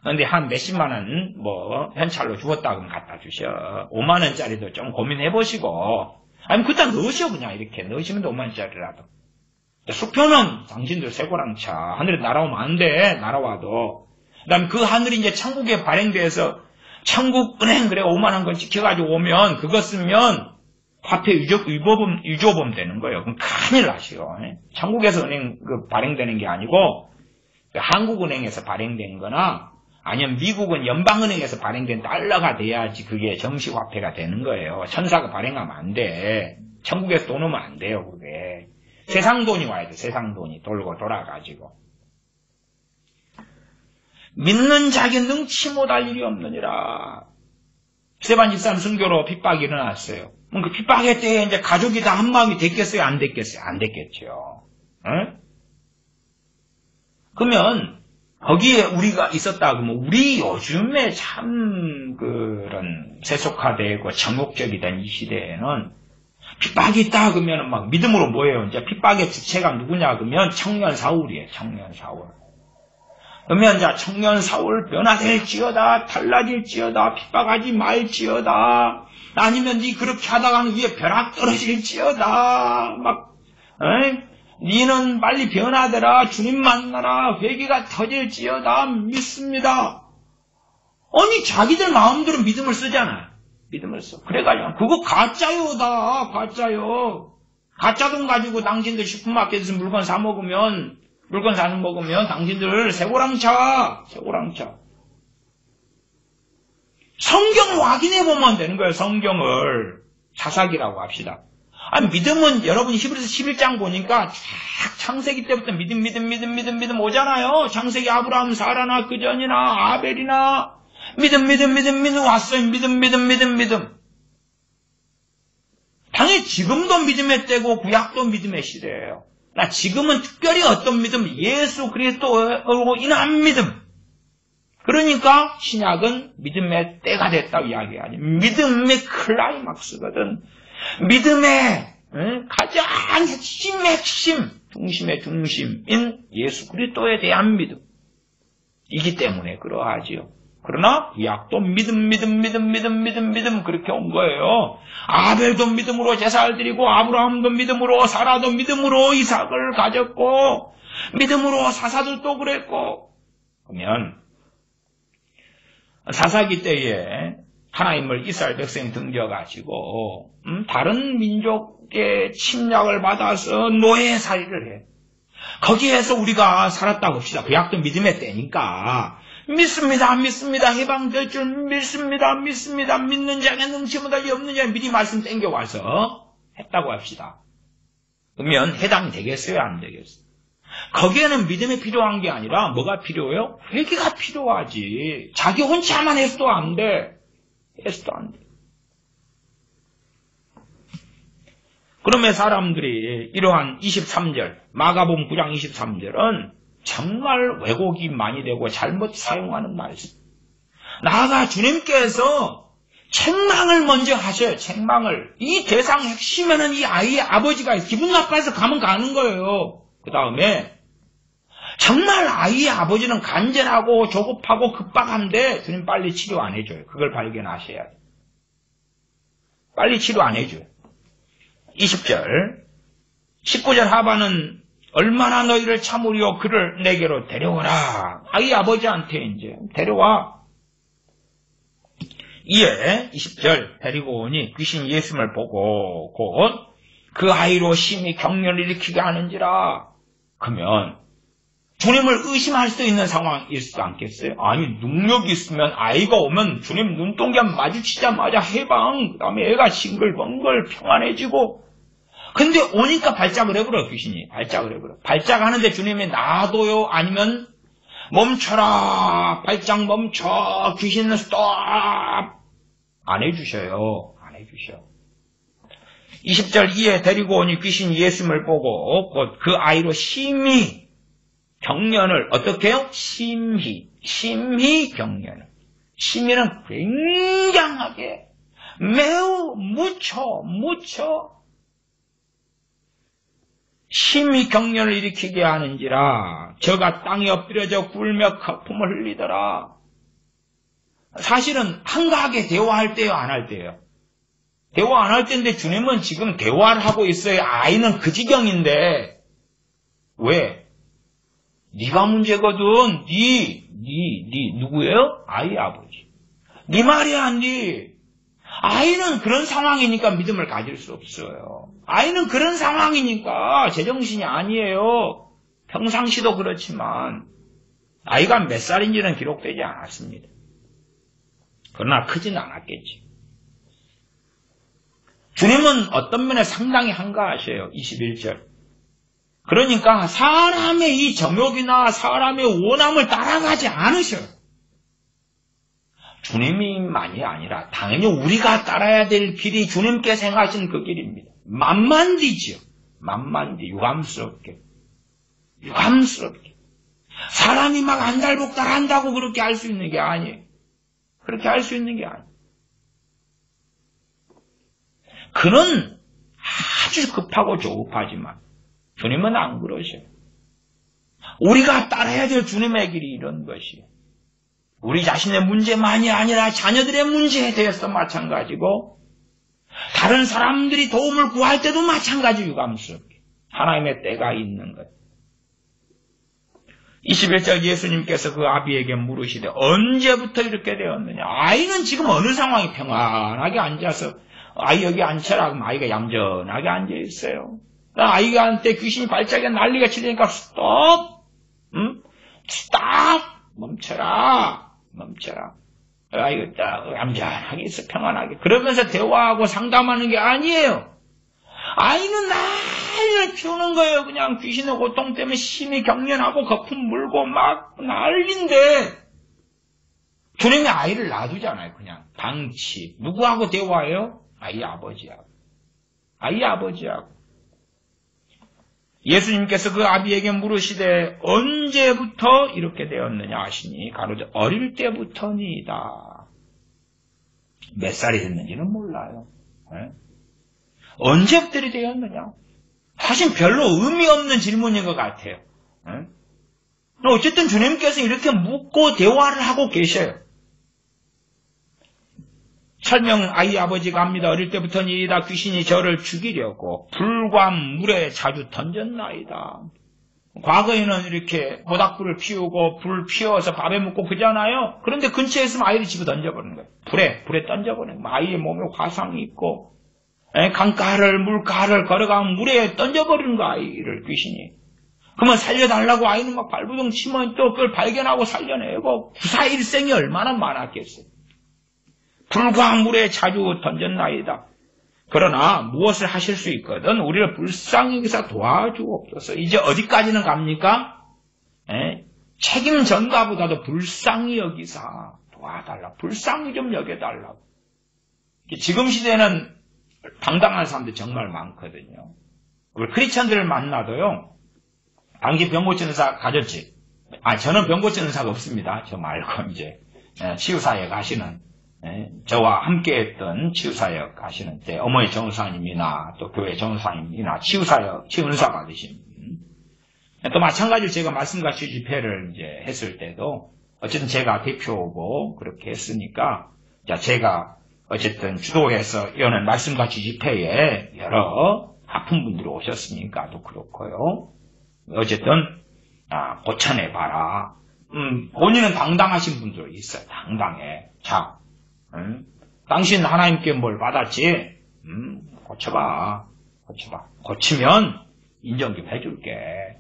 그런데 한 몇십만 원 뭐 현찰로 주었다 그러면 갖다 주셔. 5만 원짜리도 좀 고민해보시고 아니면 그따 넣으셔. 그냥 이렇게 넣으시면 돼. 5만 원짜리라도. 수표는 당신들 쇠고랑차 하늘에 날아오면 안 돼. 날아와도. 그 다음에 그 하늘이 이제 천국에 발행돼서 천국은행 그래 5만 원권 지켜가지고 오면 그거 쓰면 화폐 위조범 되는 거예요. 그럼 큰일 나시오. 천국에서 은행 발행되는 게 아니고 한국은행에서 발행된 거나 아니면 미국은 연방은행에서 발행된 달러가 돼야지 그게 정식화폐가 되는 거예요. 천사가 발행하면 안 돼. 천국에서 돈 오면 안 돼요. 그게. 세상 돈이 와야 돼. 세상 돈이 돌고 돌아가지고. 믿는 자에게 능치 못할 일이 없느니라. 스데반 집사람 순교로 핍박이 일어났어요. 그 핍박의 때에 이제 가족이 다 한마음이 됐겠어요? 안 됐겠어요? 안 됐겠죠. 응? 그러면 거기에 우리가 있었다 그러면 우리 요즘에 참 그런 세속화되고 정욕적이던 이 시대에는 핍박이 있다 그러면 막 믿음으로 뭐예요? 이제 핍박의 주체가 누구냐 그러면 청년 사울이에요. 청년 사울. 그러면 이제 청년 사울 변화될지어다, 달라질지어다, 핍박하지 말지어다, 아니면 네 그렇게 하다가는 위에 벼락 떨어질지어다, 막, 니는 빨리 변화되라, 주님 만나라, 회개가 터질지어다, 믿습니다. 아니, 자기들 마음대로 믿음을 쓰잖아요. 믿음을 써. 그래가지고, 그거 가짜요다, 가짜요. 가짜 돈 가지고 당신들 슈퍼마켓에서 물건 사서 먹으면 당신들 쇠고랑차. 성경을 확인해보면 되는 거예요, 성경을. 사사기라고 합시다. 믿음은 여러분 히브리서 11장 보니까 쫙 창세기 때부터 믿음 오잖아요. 창세기 아브라함, 사라나, 그 전이나, 아벨이나, 믿음 왔어요. 믿음. 당연히 지금도 믿음의 때고 구약도 믿음의 시대예요. 지금은 특별히 어떤 믿음? 예수 그리스도로 인한 믿음. 그러니까 신약은 믿음의 때가 됐다고 이야기하지. 믿음의 클라이막스거든. 믿음의 가장 핵심, 중심의 중심인 예수 그리스도에 대한 믿음. 이기 때문에 그러하지요. 그러나 구약도 믿음 그렇게 온 거예요. 아벨도 믿음으로 제사를 드리고 아브라함도 믿음으로 사라도 믿음으로 이삭을 가졌고 믿음으로 사사들도 그랬고. 그러면 사사기 때에 하나님을 이스라엘 백성이 등져가지고 다른 민족의 침략을 받아서 노예살이를 해. 거기에서 우리가 살았다고 합시다. 구약도 믿음의 때니까 믿습니다. 해방될 줄 믿습니다. 믿는 자에게 능치 못할 리 없는 자에 미리 말씀 땡겨와서 했다고 합시다. 그러면 해당이 되겠어요? 안 되겠어요? 거기에는 믿음이 필요한 게 아니라 뭐가 필요해요? 회개가 필요하지. 자기 혼자만 해서도 안 돼. 그러면 사람들이 이러한 23절, 마가복음 9장 23절은 정말 왜곡이 많이 되고 잘못 사용하는 말씀. 나아가 주님께서 책망을 먼저 하셔요. 책망을. 이 대상 핵심에는 이 아이의 아버지가 기분 나빠서 가면 가는 거예요. 그 다음에 정말 아이의 아버지는 간절하고 조급하고 급박한데 주님 빨리 치료 안 해줘요. 그걸 발견하셔야 돼요. 빨리 치료 안 해줘요. 20절 19절 하반은 얼마나 너희를 참으리요 그를 내게로 데려오라. 아이 아버지한테 이제 데려와. 이에 20절 데리고 오니 귀신 예수님을 보고 곧 그 아이로 심히 경련을 일으키게 하는지라. 그러면 주님을 의심할 수 있는 상황일 수도 않겠어요? 아니 능력이 있으면 아이가 오면 주님 눈동자 마주치자마자 해방, 그 다음에 애가 싱글벙글 평안해지고. 근데 오니까 발작을 해버려. 귀신이 발작을 해버려. 발작하는데 주님이 놔둬요? 아니면 멈춰라, 발작 멈춰, 귀신은 스톱 안 해주셔요. 안 해주셔. 20절 이에 데리고 오니 귀신 예수님을 보고 곧 그 아이로 심히 경련을 어떻게 해요? 심히 경련을. 심히는 굉장하게 매우 무쳐 심히 경련을 일으키게 하는지라. 저가 땅에 엎드려져 굴며 거품을 흘리더라. 사실은 한가하게 대화할 때요, 안 할 때요? 대화 안 할 때인데 주님은 지금 대화를 하고 있어요. 아이는 그 지경인데. 왜? 네가 문제거든. 네 누구예요? 아이 아버지. 네 말이야, 네. 아이는 그런 상황이니까 믿음을 가질 수 없어요. 아이는 그런 상황이니까 제정신이 아니에요. 평상시도 그렇지만 아이가 몇 살인지는 기록되지 않았습니다. 그러나 크진 않았겠지. 주님은 어떤 면에 상당히 한가하셔요. 21절. 그러니까 사람의 이 정욕이나 사람의 원함을 따라가지 않으셔요. 주님이만이 아니라 당연히 우리가 따라야 될 길이 주님께서 행하신 그 길입니다. 만만디지요. 만만디, 유감스럽게. 사람이 막 안달복달 한다고 그렇게 할 수 있는 게 아니에요. 그렇게 할 수 있는 게 아니에요. 그는 아주 급하고 조급하지만 주님은 안 그러셔요. 우리가 따라야 될 주님의 길이 이런 것이에요. 우리 자신의 문제만이 아니라 자녀들의 문제에 대해서 마찬가지고 다른 사람들이 도움을 구할 때도 마찬가지 유감스럽게 하나님의 때가 있는 것. 21절 예수님께서 그 아비에게 물으시되 언제부터 이렇게 되었느냐. 아이는 지금 어느 상황이 평안하게 앉아서 아이 여기 앉혀라. 그럼 아이가 얌전하게 앉아있어요. 아이한테 귀신이 발작에 난리가 치니까 스톱! 멈춰라. 아이가 딱 얌전하게 있어. 평안하게. 그러면서 대화하고 상담하는 게 아니에요. 아이는 난리를 피우는 거예요. 그냥 귀신의 고통 때문에 심히 경련하고 거품 물고 막 난리인데 주님이 아이를 놔두잖아요. 그냥 방치. 누구하고 대화해요? 아이 아버지하고. 예수님께서 그 아비에게 물으시되 언제부터 이렇게 되었느냐 하시니 가로되 어릴 때부터니이다. 몇 살이 됐는지는 몰라요. 네? 언제부터 되었느냐? 사실 별로 의미 없는 질문인 것 같아요. 네? 어쨌든 주님께서 이렇게 묻고 대화를 하고 계셔요. 설명 아이 아버지가 합니다. 어릴 때부터니이다. 귀신이 저를 죽이려고 불과 물에 자주 던졌나이다. 과거에는 이렇게 모닥불을 피우고 불 피워서 밥에 묻고 그러잖아요. 그런데 근처에 있으면 아이를 집어 던져버리는 거예요. 불에 던져버리는 거예요. 아이의 몸에 화상이 있고 강가를 물가를 걸어가면 물에 던져버리는 거 아이를 귀신이. 그러면 살려달라고 아이는 막 발부둥 치면 또 그걸 발견하고 살려내고 구사일생이 얼마나 많았겠어요. 불과 물에 자주 던졌나이다. 그러나 무엇을 하실 수 있거든 우리를 불쌍히 여기사 도와주옵소서. 이제 어디까지는 갑니까? 책임 전가보다도 불쌍히 여기사 도와달라. 불쌍히 좀 여겨달라고. 지금 시대는 당당한 사람들 정말 많거든요. 우리 크리스천들을 만나도요. 당시 병 고치는 의사 가졌지. 저는 병 고치는 의사가 없습니다. 저 말고 이제 치유사에 가시는 저와 함께했던 치유사역 하시는 때 어머니 정사님이나 또 교회 정사님이나 치유사역 치유은사 받으신 또 마찬가지로 제가 말씀같이 집회를 이제 했을 때도 어쨌든 제가 대표고 그렇게 했으니까 자 제가 어쨌든 주도해서 여는 말씀같이 집회에 여러 아픈 분들이 오셨으니까 또 그렇고요. 어쨌든 고쳐내봐라. 본인은 당당하신 분들이 있어요. 당당해. 자, 당신 하나님께 뭘 받았지? 고쳐봐. 고치면 인정 좀 해줄게.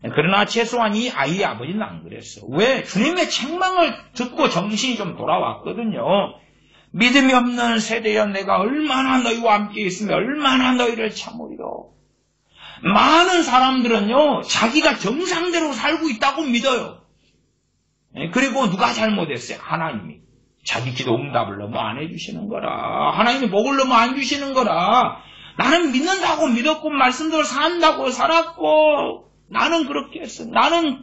그러나 최소한 이 아이의 아버지는 안 그랬어. 왜? 주님의 책망을 듣고 정신이 좀 돌아왔거든요. 믿음이 없는 세대여 내가 얼마나 너희와 함께 있으며 얼마나 너희를 참으리라. 많은 사람들은요, 자기가 정상대로 살고 있다고 믿어요. 그리고 누가 잘못했어요? 하나님이. 자기 기도 응답을 너무 안 해주시는 거라. 하나님이 복을 너무 안 주시는 거라. 나는 믿는다고 믿었고, 말씀대로 산다고 살았고, 나는 그렇게 했어. 나는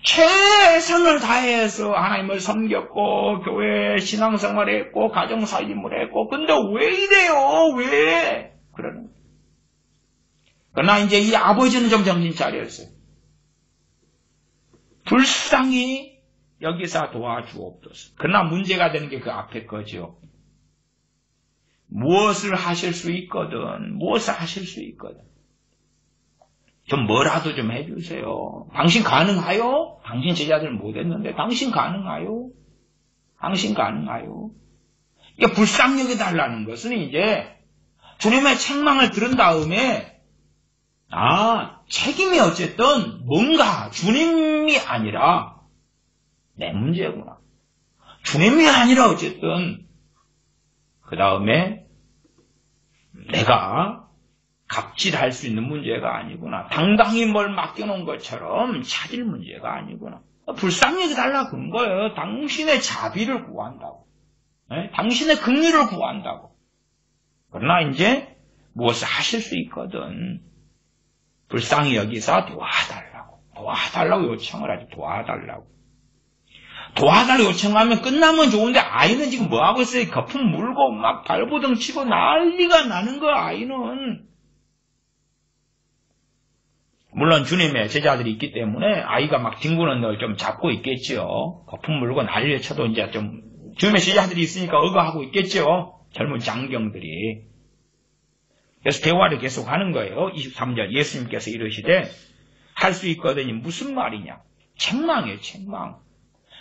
최선을 다해서 하나님을 섬겼고, 교회 신앙생활을 했고, 가정살림을 했고, 근데 왜 이래요? 왜? 그러는 거예요. 그러나 이제 이 아버지는 좀 정신 차렸어요. 불쌍히 여기서 도와주옵소서. 그러나 문제가 되는 게 그 앞에 거죠. 무엇을 하실 수 있거든. 좀 뭐라도 좀 해주세요. 당신 가능하요? 당신 제자들 못했는데 당신 가능하요? 이게 불쌍히 여겨달라는 것은 이제 주님의 책망을 들은 다음에 책임이 어쨌든 뭔가 주님이 아니라 내 문제구나. 주님이 아니라 어쨌든 그 다음에 내가 갑질할 수 있는 문제가 아니구나. 당당히 뭘 맡겨놓은 것처럼 찾을 문제가 아니구나. 불쌍히 해달라 그런 거예요. 당신의 자비를 구한다고. 당신의 긍휼을 구한다고. 그러나 이제 무엇을 하실 수 있거든. 불쌍히 여기서 도와달라고 요청을 하지. 도와달라고 요청하면 끝나면 좋은데 아이는 지금 뭐하고 있어요? 거품 물고 막 발버둥 치고 난리가 나는 거야. 아이는. 물론 주님의 제자들이 있기 때문에 아이가 막 뒹구는 걸 좀 잡고 있겠죠. 거품 물고 난리를 쳐도 이제 좀 주님의 제자들이 있으니까 의거하고 있겠죠. 젊은 장경들이. 그래서 대화를 계속 하는 거예요. 23절 예수님께서 이르시되 할 수 있거든이 무슨 말이냐. 책망이에요. 책망.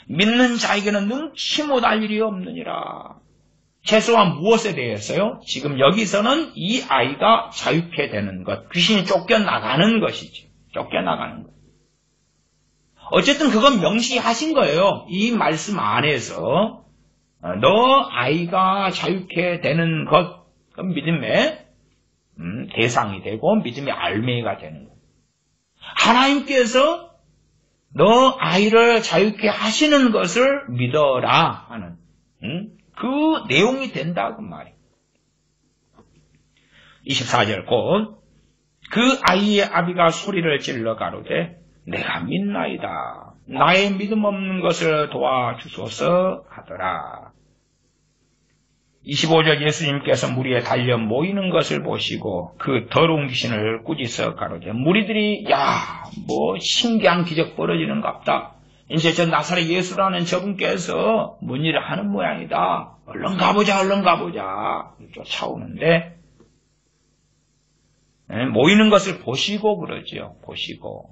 믿는 자에게는 능치 못할 일이 없느니라. 최소한 무엇에 대해서요? 지금 여기서는 이 아이가 자유케 되는 것, 귀신이 쫓겨나가는 것이지. 쫓겨나가는 것. 어쨌든 그건 명시하신 거예요. 이 말씀 안에서 너 아이가 자유케 되는 것, 그건 믿음의 대상이 되고 믿음의 알맹이가 되는 거예요. 하나님께서 너 아이를 자유케 하시는 것을 믿어라 하는 그 내용이 된다 그 말이에요. 24절 곧 그 아이의 아비가 소리를 질러 가로되 내가 믿나이다. 나의 믿음 없는 것을 도와주소서 하더라. 25절 예수님께서 무리에 달려 모이는 것을 보시고 그 더러운 귀신을 꾸짖어 가로되 무리들이 뭐 신기한 기적 벌어지는갑다. 이제 저 나사렛 예수라는 저분께서 뭔 일을 하는 모양이다. 얼른 가보자. 쫓아오는데 모이는 것을 보시고 그러지요. 보시고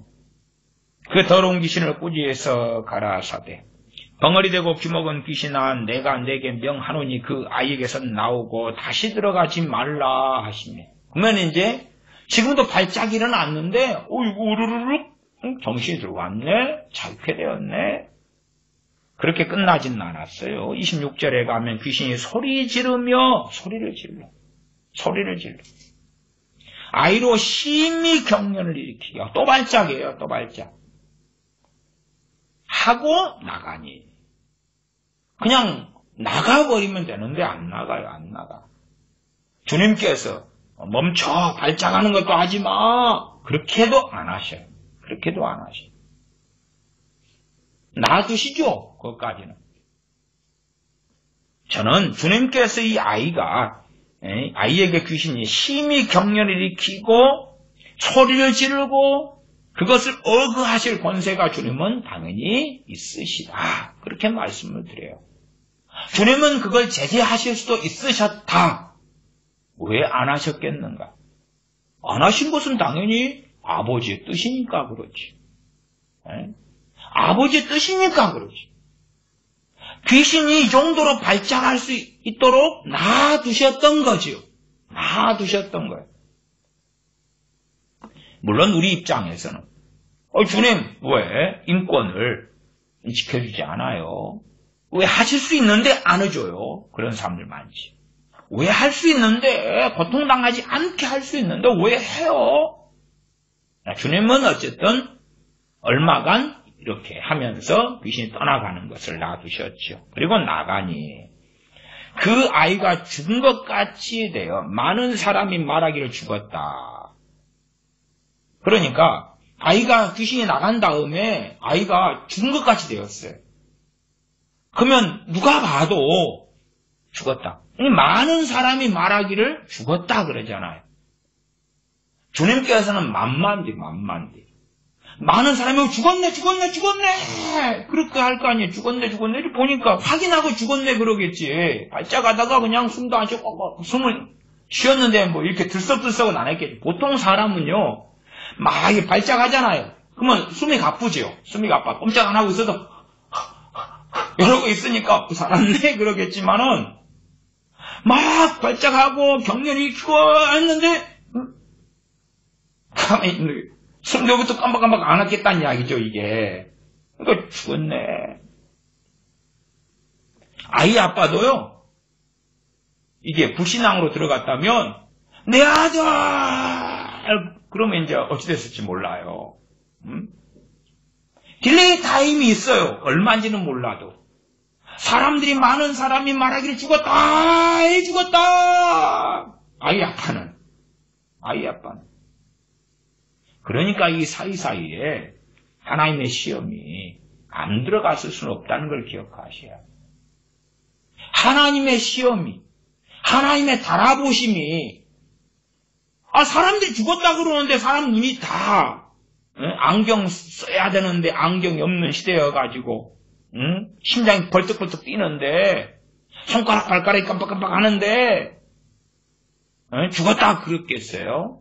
그 더러운 귀신을 꾸짖어 가라사대 벙어리 되고 귀먹은 귀신아 내가 내게 명하노니 그 아이에게서 나오고 다시 들어가지 말라 하시며. 그러면 이제 지금도 발작이 일어났는데 어이구 우르르륵 정신이 들어왔네. 자유케 되었네. 그렇게 끝나진 않았어요. 26절에 가면 귀신이 소리를 질러. 아이로 심히 경련을 일으키고 또 발작이에요. 또 발작. 하고 나가니. 그냥 나가버리면 되는데 안 나가요. 안 나가. 주님께서 멈춰 발작하는 것도 하지 마. 그렇게도 안 하셔요. 놔두시죠. 그것까지는. 저는 주님께서 이 아이에게 귀신이 심히 경련을 일으키고 소리를 지르고 그것을 억하실 권세가 주님은 당연히 있으시다. 그렇게 말씀을 드려요. 주님은 그걸 제재하실 수도 있으셨다. 왜 안 하셨겠는가? 안 하신 것은 당연히 아버지의 뜻이니까 그렇지. 아버지의 뜻이니까 그렇지. 귀신이 이 정도로 발작할 수 있도록 놔두셨던 거지요. 놔두셨던 거예요. 물론 우리 입장에서는 주님 왜 인권을 지켜주지 않아요? 왜 하실 수 있는데 안 해줘요? 그런 사람들 많지. 왜 할 수 있는데 고통당하지 않게 할 수 있는데 왜 해요? 주님은 어쨌든 얼마간 이렇게 하면서 귀신이 떠나가는 것을 놔두셨죠. 그리고 나가니 그 아이가 죽은 것 같이 되어 많은 사람이 말하기를 죽었다. 그러니까 아이가 귀신이 나간 다음에 아이가 죽은 것 같이 되었어요. 그러면 누가 봐도 죽었다. 많은 사람이 말하기를 죽었다 그러잖아요. 주님께서는 만만디 많은 사람이 죽었네 그렇게 할 거 아니에요. 죽었네 보니까 확인하고 죽었네 그러겠지. 발작하다가 그냥 숨도 안 쉬고 숨을 쉬었는데 뭐 이렇게 들썩들썩은 안 했겠지. 보통 사람은요 막 이게 발작하잖아요. 그러면 숨이 가쁘지요. 숨이 가빠 꼼짝 안 하고 있어도 이러고 있으니까 살았네 그러겠지만은 막 발작하고 경련이 일으키고 했는데 가만히 있는 숨도부터 깜박깜박 안 하겠다는 이야기죠 이게. 그러니까 죽었네. 아이 아빠도요 이게 불신앙으로 들어갔다면 내 아들 그러면 이제 어찌 됐을지 몰라요. 딜레이 타임이 있어요. 얼마인지는 몰라도. 사람들이 많은 사람이 말하기를 죽었다. 아이 죽었다. 아이 아빠는. 그러니까 이 사이사이에 하나님의 시험이 안 들어갔을 수는 없다는 걸 기억하셔야 해요. 하나님의 시험이, 하나님의 달아보심이, 사람들이 죽었다 그러는데 사람 눈이 다 안경 써야 되는데 안경이 없는 시대여가지고 심장이 벌떡벌떡 뛰는데 손가락 발가락이 깜빡깜빡 하는데 죽었다 그랬겠어요?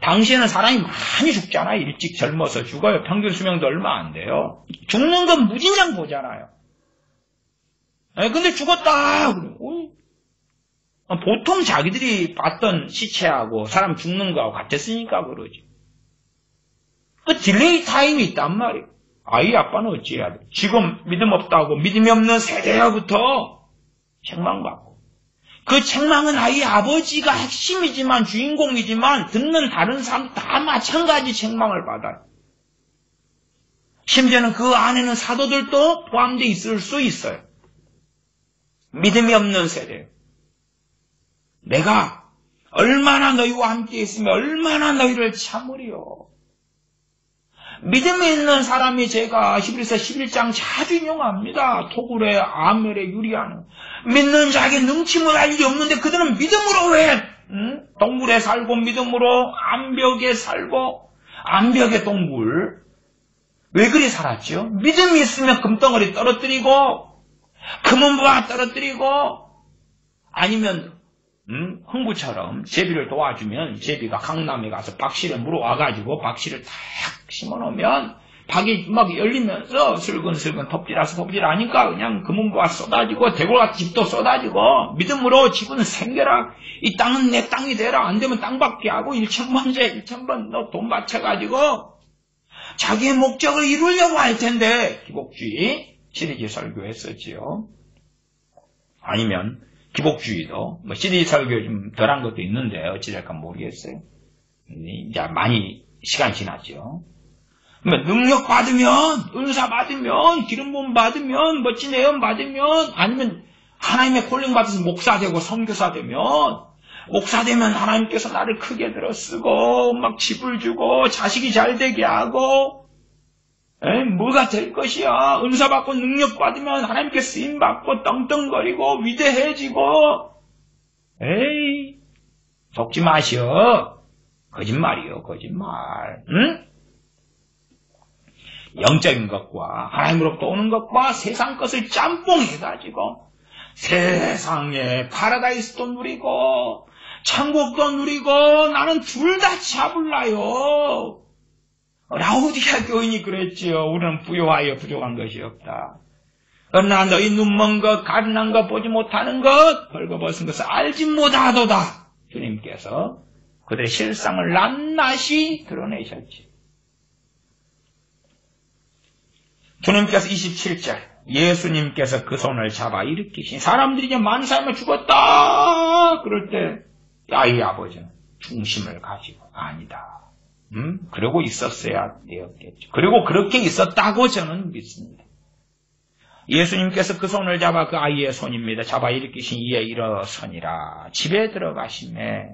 당시에는 사람이 많이 죽잖아요. 일찍 젊어서 죽어요. 평균 수명도 얼마 안 돼요. 죽는 건 무진장 보잖아요. 근데 죽었다. 보통 자기들이 봤던 시체하고 사람 죽는 거하고 같았으니까 그러지. 그 딜레이 타임이 있단 말이에요. 아이 아빠는 어찌해야 돼? 지금 믿음 없다고 믿음이 없는 세대로부터 책망받고. 그 책망은 아이 아버지가 핵심이지만 주인공이지만 듣는 다른 사람 다 마찬가지 책망을 받아요. 심지어는 그 안에는 사도들도 포함되어 있을 수 있어요. 믿음이 없는 세대. 내가 얼마나 너희와 함께 있으며 얼마나 너희를 참으리요. 믿음이 있는 사람이 제가 히브리서 11장 자주 인용합니다. 토굴에 아멜에 유리하는 믿는 자에게 능침을 할 일이 없는데 그들은 믿음으로 왜 동굴에 살고 믿음으로 암벽에 살고 암벽의 동굴 왜 그리 살았죠? 믿음이 있으면 금덩어리 떨어뜨리고 금은보화 떨어뜨리고 아니면 흥부처럼 제비를 도와주면 제비가 강남에 가서 박씨를 물어와가지고 박씨를 탁 심어놓으면 박이 막 열리면서 슬근슬근 톱질하니까 그냥 금은보화 쏟아지고 대골같은 집도 쏟아지고 믿음으로 집은 생겨라. 이 땅은 내 땅이 되라. 안 되면 땅 받게 하고 1,000번 너 돈 바쳐가지고 자기의 목적을 이루려고 할 텐데 기복주의 시리즈 설교했었지요. 아니면 기복주의도 시리즈 설교 좀 덜한 것도 있는데 어찌될까 모르겠어요. 이제 많이 시간이 지났죠. 능력 받으면, 은사 받으면, 기름 부음 받으면, 멋진 애연 받으면, 아니면 하나님의 콜링 받아서 목사 되고 선교사 되면, 목사 되면 하나님께서 나를 크게 들어쓰고, 막 집을 주고, 자식이 잘 되게 하고, 뭐가 될 것이야. 은사 받고 능력 받으면 하나님께 쓰임 받고, 떵떵거리고, 위대해지고, 속지 마시오. 거짓말이요, 거짓말. 응? 영적인 것과 하나님으로부터 오는 것과 세상 것을 짬뽕해가지고 세상에 파라다이스도 누리고 천국도 누리고 나는 둘 다 잡을라요. 라오디게아 교인이 그랬지요. 우리는 부요하여 부족한 것이 없다. 그러나 너희 눈먼 것, 가련한 것, 보지 못하는 것, 벌거벗은 것을 알지 못하도다. 주님께서 그들의 실상을 낱낱이 드러내셨지. 주님께서 27절 예수님께서 그 손을 잡아 일으키신 사람들이 이제 만사하면 죽었다. 그럴 때 아이 아버지는 중심을 가지고 아니다. 그러고 있었어야 되었겠죠. 그리고 그렇게 있었다고 저는 믿습니다. 예수님께서 그 손을 잡아 그 아이의 손입니다. 잡아 일으키신 이에 일어서니라. 집에 들어가시매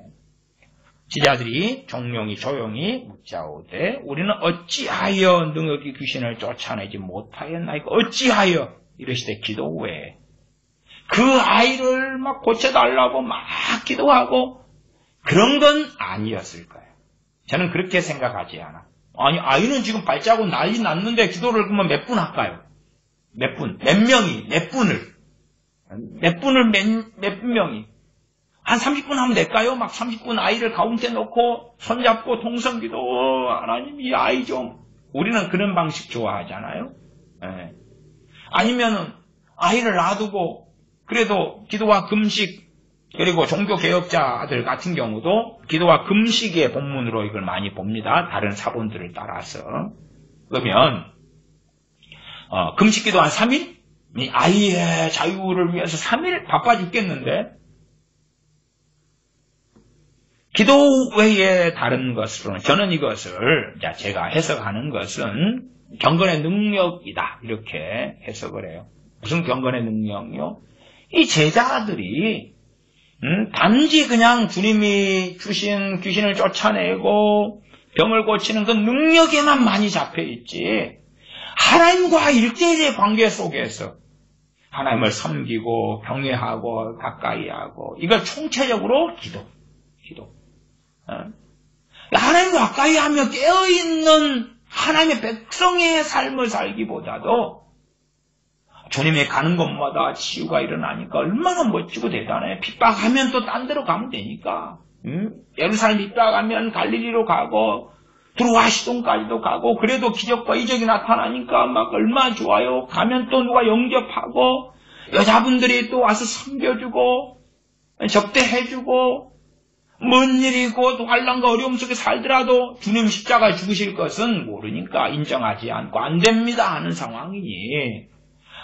제자들이 종용이 조용히 묻자오되 우리는 어찌하여 능력이 귀신을 쫓아내지 못하였나이까. 어찌하여 이러시되 기도 후에 그 아이를 막 고쳐달라고 막 기도하고 그런 건 아니었을까요? 저는 그렇게 생각하지 않아. 아니 아이는 지금 발자국 난리 났는데 기도를 그러면 몇 분 할까요? 몇 분? 몇 명이? 몇 분을? 몇 명이? 한 30분 하면 될까요? 막 30분 아이를 가운데 놓고 손잡고 통성기도 하나님 이 아이 좀. 우리는 그런 방식 좋아하잖아요. 네. 아니면은 아이를 놔두고 그래도 기도와 금식 그리고 종교개혁자들 같은 경우도 기도와 금식의 본문으로 이걸 많이 봅니다. 다른 사본들을 따라서. 그러면 금식기도 한 3일? 이 아이의 자유를 위해서 3일 바빠 죽겠는데 기도 외에 다른 것으로는 저는 이것을 제가 해석하는 것은 경건의 능력이다 이렇게 해석을 해요. 무슨 경건의 능력이요? 이 제자들이 단지 그냥 주님이 주신 귀신을 쫓아내고 병을 고치는 그 능력에만 많이 잡혀있지 하나님과 1대1의 관계 속에서 하나님을 섬기고 경외하고 가까이 하고 이걸 총체적으로 기도. 하나님과 가까이 하며 깨어있는 하나님의 백성의 삶을 살기보다도 주님이 가는 곳마다 치유가 일어나니까 얼마나 멋지고 대단해. 핍박하면 또 딴 데로 가면 되니까. 예루살렘 핍박하면 갈릴리로 가고 두루와 시돈까지도 가고 그래도 기적과 이적이 나타나니까 막 얼마나 좋아요. 가면 또 누가 영접하고 여자분들이 또 와서 섬겨주고 접대해주고 뭔 일이고 또 환난과 어려움 속에 살더라도 주님 십자가에 죽으실 것은 모르니까 인정하지 않고 안 됩니다 하는 상황이니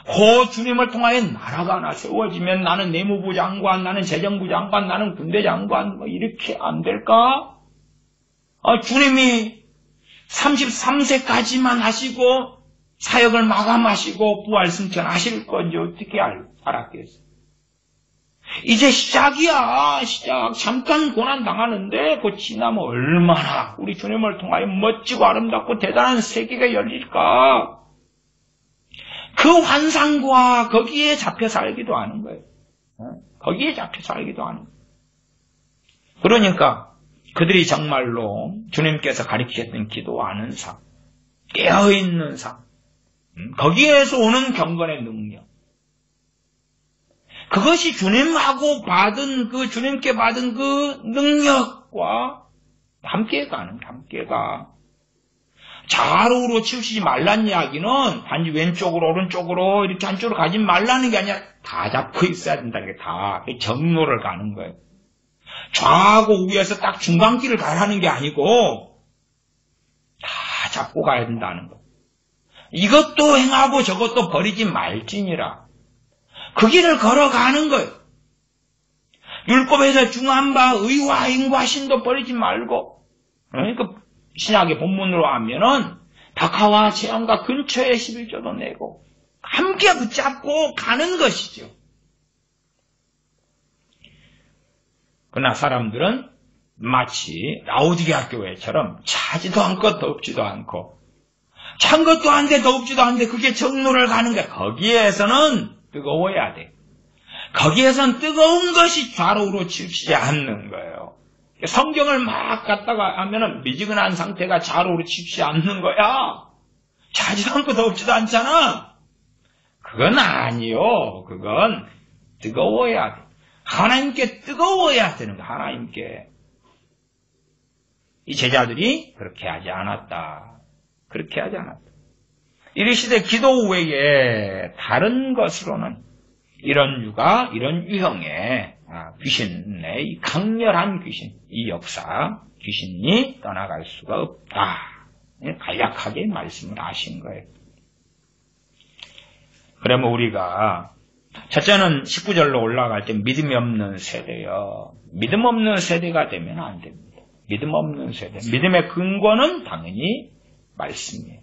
그 주님을 통하여 나라가 하나 세워지면 나는 내무부 장관, 나는 재정부 장관, 나는 군대 장관 뭐 이렇게 안 될까? 주님이 33세까지만 하시고 사역을 마감하시고 부활승천하실 건지 어떻게 알았겠어요? 이제 시작이야. 시작. 잠깐 고난 당하는데 그 지나면 얼마나 우리 주님을 통하여 멋지고 아름답고 대단한 세계가 열릴까? 그 환상과 거기에 잡혀 살기도 하는 거예요. 거기에 잡혀 살기도 하는 거예요. 그러니까 그들이 정말로 주님께서 가르치셨던 기도하는 삶, 깨어있는 삶, 거기에서 오는 경건의 능력, 그것이 주님하고 받은 주님께 받은 그 능력과 함께 가. 좌우로 치우치지 말란 이야기는 단지 왼쪽으로 오른쪽으로 이렇게 한쪽으로 가지 말라는 게 아니라 다 잡고 있어야 된다는 게 다 정로를 가는 거예요. 좌하고 우에서 딱 중간길을 가라는 게 아니고 다 잡고 가야 된다는 거. 이것도 행하고 저것도 버리지 말지니라. 그 길을 걸어가는 거예요. 율법에서 중한 바 의와 행과 신도 버리지 말고 그러니까 신약의 본문으로 하면은 박하와 재앙과 근처에 11조도 내고 함께 붙잡고 가는 것이죠. 그러나 사람들은 마치 라오디게아 교회처럼 차지도 않고 덥지도 않고 찬 것도 한데 덥지도 않은데 그게 정로를 가는 거야. 거기에서는 뜨거워야 돼. 거기에선 뜨거운 것이 좌로우로 치우치지 않는 거예요. 성경을 막 갖다가 하면은 미지근한 상태가 좌로우로 치우치지 않는 거야. 차지도 않고 덥지도 않잖아. 그건 아니요. 그건 뜨거워야 돼. 하나님께 뜨거워야 되는 거야. 하나님께. 이 제자들이 그렇게 하지 않았다. 그렇게 하지 않았다. 이르시되 기도 외에 다른 것으로는 이런 유형의 귀신의 이 강렬한 귀신, 이 역사, 귀신이 떠나갈 수가 없다. 간략하게 말씀을 하신 거예요. 그러면 우리가 첫째는 19절로 올라갈 때 믿음이 없는 세대요. 믿음 없는 세대가 되면 안 됩니다. 믿음 없는 세대. 믿음의 근거는 당연히 말씀이에요.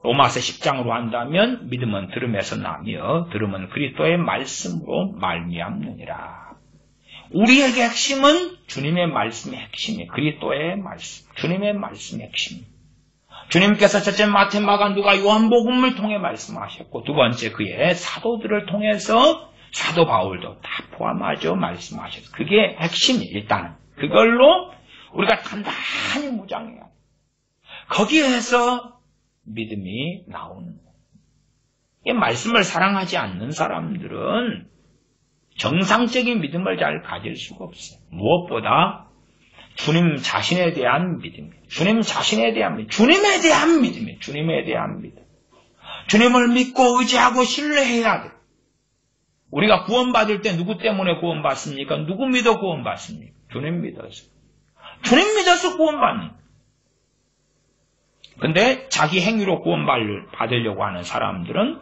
로마서 10장으로 한다면 믿음은 들음에서 나며 들음은 그리스도의 말씀으로 말미암느니라. 우리에게 핵심은 주님의 말씀의 핵심이에요. 그리스도의 말씀, 주님의 말씀의 핵심. 주님께서 첫째 마태, 마가, 누가, 요한복음을 통해 말씀하셨고 두 번째 그의 사도들을 통해서 사도 바울도 다 포함하죠. 말씀하셨어요. 그게 핵심이에요. 일단은 그걸로 우리가 단단히 무장해야 돼요. 거기에서 믿음이 나오는 거예요. 이 말씀을 사랑하지 않는 사람들은 정상적인 믿음을 잘 가질 수가 없어요. 무엇보다 주님 자신에 대한 믿음이에요. 주님 자신에 대한 믿음, 주님에 대한 믿음이에요. 주님에 대한 믿음. 주님을 믿고 의지하고 신뢰해야 돼요. 우리가 구원받을 때 누구 때문에 구원받습니까? 누구 믿어 구원받습니까? 주님 믿어서. 주님 믿어서 구원받는 거예요. 근데 자기 행위로 구원받으려고 하는 사람들은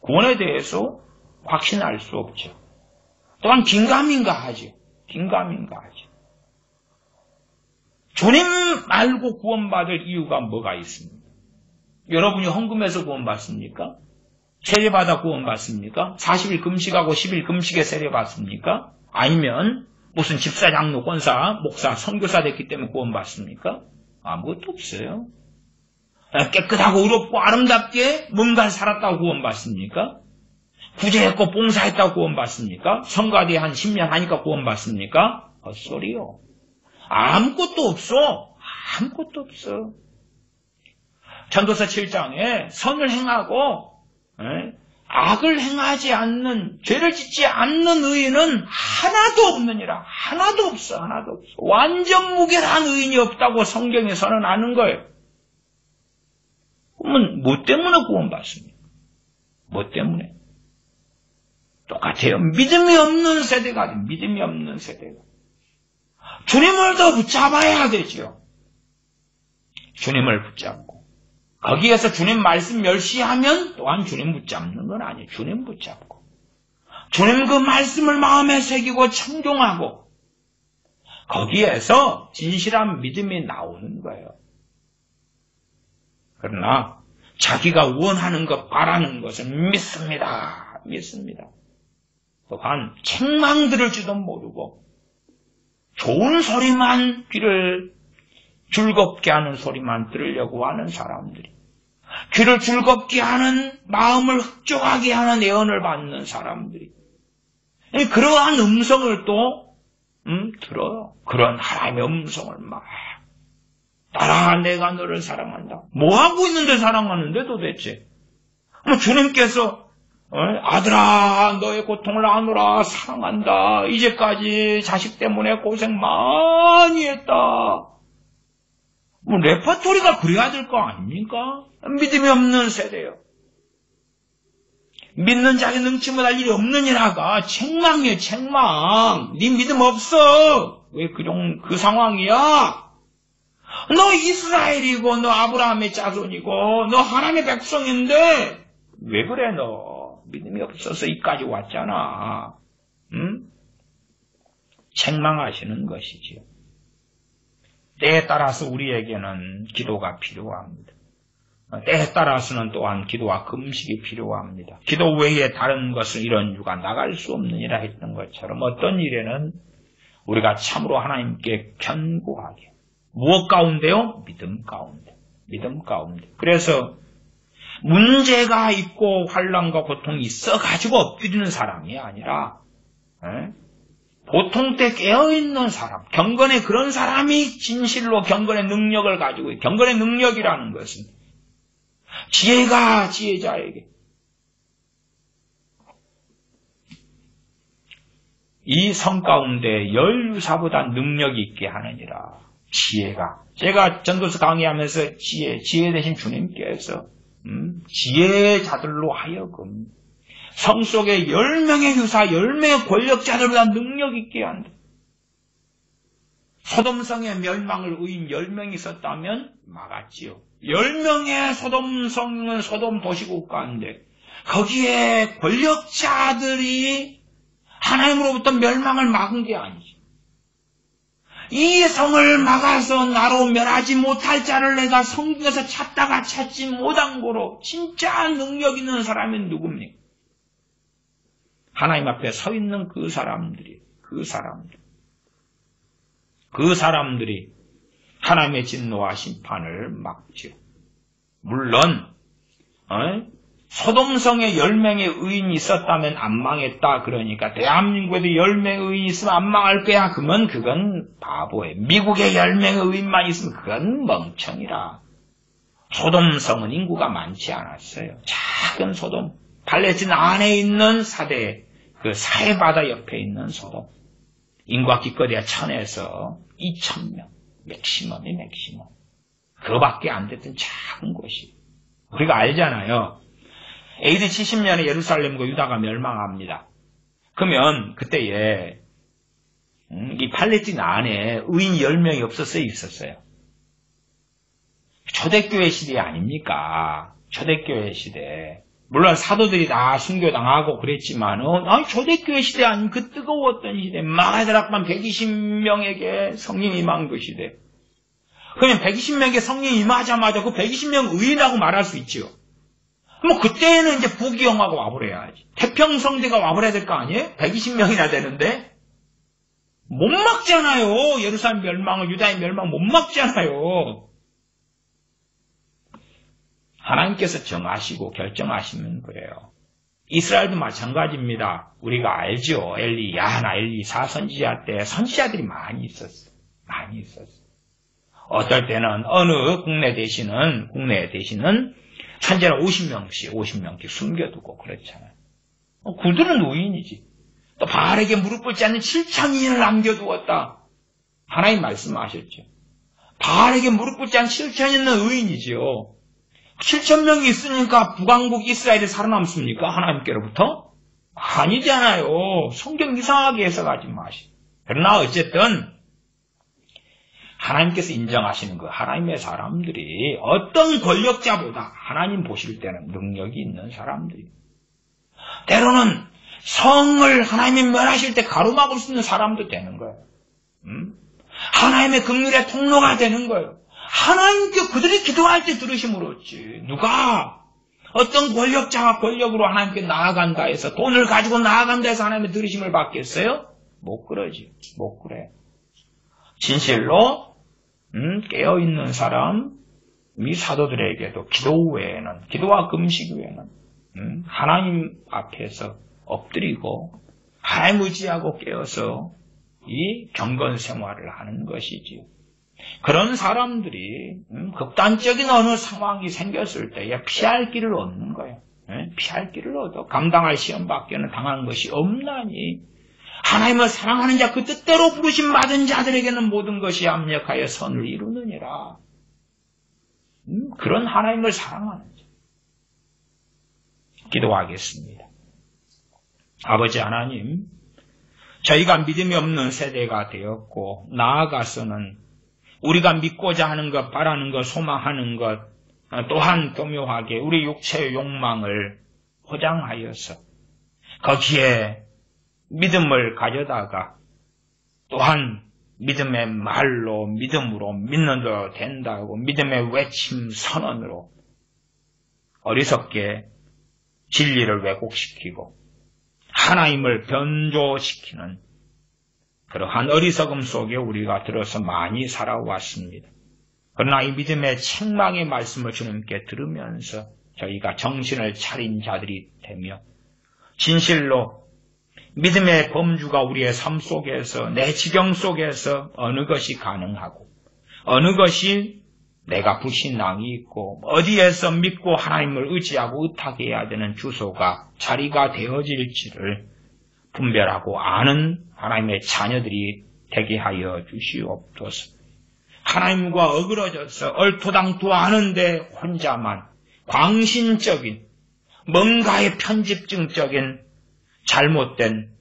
구원에 대해서 확신할 수 없죠. 또한 긴가민가 하죠. 긴가민가 하죠. 주님 말고 구원받을 이유가 뭐가 있습니까? 여러분이 헌금해서 구원받습니까? 세례받아 구원받습니까? 40일 금식하고 10일 금식에 세례받습니까? 아니면 무슨 집사, 장로, 권사, 목사, 선교사 됐기 때문에 구원받습니까? 아무것도 없어요. 깨끗하고 의롭고 아름답게 뭔가를 살았다고 구원받습니까? 구제했고 봉사했다고 구원받습니까? 성가대 한 10년 하니까 구원받습니까? 헛소리요. 아무것도 없어. 아무것도 없어. 전도서 7장에 선을 행하고 악을 행하지 않는, 죄를 짓지 않는 의인은 하나도 없느니라. 하나도 없어. 하나도 없어. 완전 무결한 의인이 없다고 성경에 선언하는 거예요. 그러면 뭐 때문에 구원받습니까? 뭐 때문에? 똑같아요. 믿음이 없는 세대가 돼. 믿음이 없는 세대가. 주님을 더 붙잡아야 되죠. 주님을 붙잡고. 거기에서 주님 말씀 멸시하면 또한 주님 붙잡는 건 아니에요. 주님 붙잡고. 주님 그 말씀을 마음에 새기고 청종하고 거기에서 진실한 믿음이 나오는 거예요. 그러나 자기가 원하는 것, 바라는 것은 믿습니다. 믿습니다. 또한 책망 들을 줄도 모르고 좋은 소리만 귀를 즐겁게 하는 소리만 들으려고 하는 사람들이, 귀를 즐겁게 하는, 마음을 흡족하게 하는 애언을 받는 사람들이 그러한 음성을 또 들어요. 그런 하나님의 음성을 막 따라 내가 너를 사랑한다. 뭐 하고 있는데 사랑하는데 도대체? 주님께서 아들아 너의 고통을 아노라 사랑한다. 이제까지 자식 때문에 고생 많이 했다. 뭐 레퍼토리가 그래야 될 거 아닙니까? 믿음이 없는 세대요. 믿는 자에게 능치 못할 일이 없느니라가 책망이에요. 책망. 네 믿음 없어. 왜 그 상황이야? 너 이스라엘이고 너 아브라함의 자손이고 너 하나님의 백성인데 왜 그래 너? 믿음이 없어서 이까지 왔잖아. 응? 책망하시는 것이지요. 때에 따라서 우리에게는 기도가 필요합니다. 때에 따라서는 또한 기도와 금식이 필요합니다. 기도 외에 다른 것은 이런 이유가 나갈 수 없느니라 했던 것처럼 어떤 일에는 우리가 참으로 하나님께 견고하게. 무엇 가운데요? 믿음 가운데. 믿음 가운데. 그래서 문제가 있고 환난과 고통이 있어가지고 엎드리는 사람이 아니라 보통 때 깨어있는 사람, 경건의 그런 사람이 진실로 경건의 능력을 가지고 있어요. 경건의 능력이라는 것은 지혜가 지혜자에게 이 성 가운데 열유사보다 능력이 있게 하느니라. 지혜가. 제가 전도서 강의하면서 지혜 대신 주님께서 지혜자들로 하여금 성 속에 10명의 유사, 10명의 권력자들보다 능력 있게 한다. 소돔성의 멸망을 의인 10명이 있었다면 막았지요. 10명의 소돔성은 소돔 도시국 가운데 거기에 권력자들이 하나님으로부터 멸망을 막은 게 아니지. 이 성을 막아서 나로 멸하지 못할 자를 내가 성중에서 찾다가 찾지 못한 거로 진짜 능력 있는 사람이 누굽니까? 하나님 앞에 서 있는 그 사람들이 하나님의 진노와 심판을 막지요. 물론 소돔성에 10명의 의인이 있었다면 안 망했다. 그러니까 대한민국에도 10명의 의인이 있으면 안 망할 거야. 그건 바보예요. 미국에 10명의 의인만 있으면 그건 멍청이라. 소돔성은 인구가 많지 않았어요. 작은 소돔. 팔레스타인 안에 있는 그 사해바다 옆에 있는 소돔. 인구가 기껏해야 1000에서 2000명. 맥시멈이 맥시멈. 그거밖에 안 됐던 작은 곳이. 우리가 알잖아요. AD 70년에 예루살렘과 유다가 멸망합니다. 그러면 그때에 이 팔레스타인 안에 의인 10명이 없었어요? 있었어요? 초대교회 시대 아닙니까? 초대교회 시대. 물론 사도들이 다 순교당하고 그랬지만은 초대교회 시대 아닌 그 뜨거웠던 시대. 마가다락만 120명에게 성령 임한 그 시대. 그러면 120명에게 성령 임하자마자 그 120명 의인하고 말할 수 있지요. 뭐 그때는 이제 부귀영하고 와버려야지. 태평성대가 와버려야 될 거 아니에요? 120명이나 되는데 못 막잖아요. 예루살렘 멸망을, 유다의 멸망 못 막잖아요. 하나님께서 정하시고 결정하시면 그래요. 이스라엘도 마찬가지입니다. 우리가 알죠. 엘리 야하나, 엘리사 선지자 때 선지자들이 많이 있었어요. 어떨 때는 어느 국내 대신은 현재는 50명씩 숨겨두고 그렇잖아요. 그들은 의인이지. 또 바알에게 무릎 꿇지 않는 7,000인을 남겨두었다. 하나님 말씀하셨죠. 바알에게 무릎 꿇지 않는 7,000인은 의인이지요. 7,000명이 있으니까 북왕국 이스라엘이 살아남습니까? 하나님께로부터? 아니잖아요. 성경 이상하게 해석하지 마시오. 그러나 어쨌든 하나님께서 인정하시는 그 하나님의 사람들이 어떤 권력자보다 하나님 보실 때는 능력이 있는 사람들이 때로는 성을 하나님이 멸하실 때 가로막을 수 있는 사람도 되는 거예요. 하나님의 긍휼의 통로가 되는 거예요. 하나님께 그들이 기도할 때 들으심으로 했지. 누가 어떤 권력자가 권력으로 하나님께 나아간다 해서 돈을 가지고 나아간다 해서 하나님의 들으심을 받겠어요? 못 그러지. 못 그래. 진실로 깨어있는 사람이 사도들에게도 기도와 금식 외에는 하나님 앞에서 엎드리고 하나님 의지하고 깨어서 이 경건 생활을 하는 것이지요. 그런 사람들이 극단적인 어느 상황이 생겼을 때에 피할 길을 얻는 거예요. 피할 길을 얻어. 감당할 시험밖에는 당한 것이 없나니 하나님을 사랑하는 자, 그 뜻대로 부르심 받은 자들에게는 모든 것이 합력하여 선을 이루느니라. 그런 하나님을 사랑하는 자. 기도하겠습니다. 아버지 하나님, 저희가 믿음이 없는 세대가 되었고 나아가서는 우리가 믿고자 하는 것, 바라는 것, 소망하는 것 또한 교묘하게 우리 육체의 욕망을 포장하여서 거기에 믿음을 가져다가 또한 믿음의 말로 믿음으로 믿는 대로 된다고 믿음의 외침 선언으로 어리석게 진리를 왜곡시키고 하나님을 변조시키는 그러한 어리석음 속에 우리가 들어서 많이 살아왔습니다. 그러나 이 믿음의 책망의 말씀을 주님께 들으면서 저희가 정신을 차린 자들이 되며 진실로 믿음의 범주가 우리의 삶 속에서, 내 지경 속에서 어느 것이 가능하고, 어느 것이 내가 불신앙이 있고, 어디에서 믿고 하나님을 의지하고 의탁해야 되는 주소가, 자리가 되어질지를 분별하고 아는 하나님의 자녀들이 되게 하여 주시옵소서. 하나님과 어그러져서 얼토당토하는데 혼자만 광신적인, 뭔가의 편집증적인 잘못된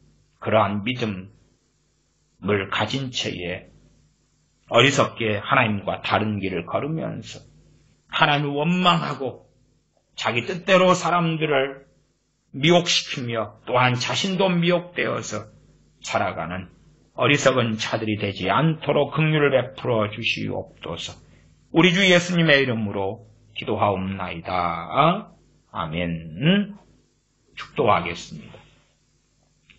그러한 믿음을 가진 채에 어리석게 하나님과 다른 길을 걸으면서 하나님을 원망하고 자기 뜻대로 사람들을 미혹시키며 또한 자신도 미혹되어서 살아가는 어리석은 자들이 되지 않도록 긍휼을 베풀어 주시옵소서. 우리 주 예수님의 이름으로 기도하옵나이다. 아멘. 축도하겠습니다.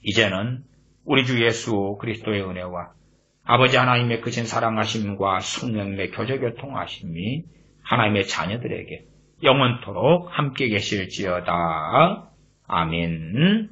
이제는 우리 주 예수 그리스도의 은혜와 아버지 하나님의 크신 사랑하심과 성령의 교제교통하심이 하나님의 자녀들에게 영원토록 함께 계실지어다. 아멘.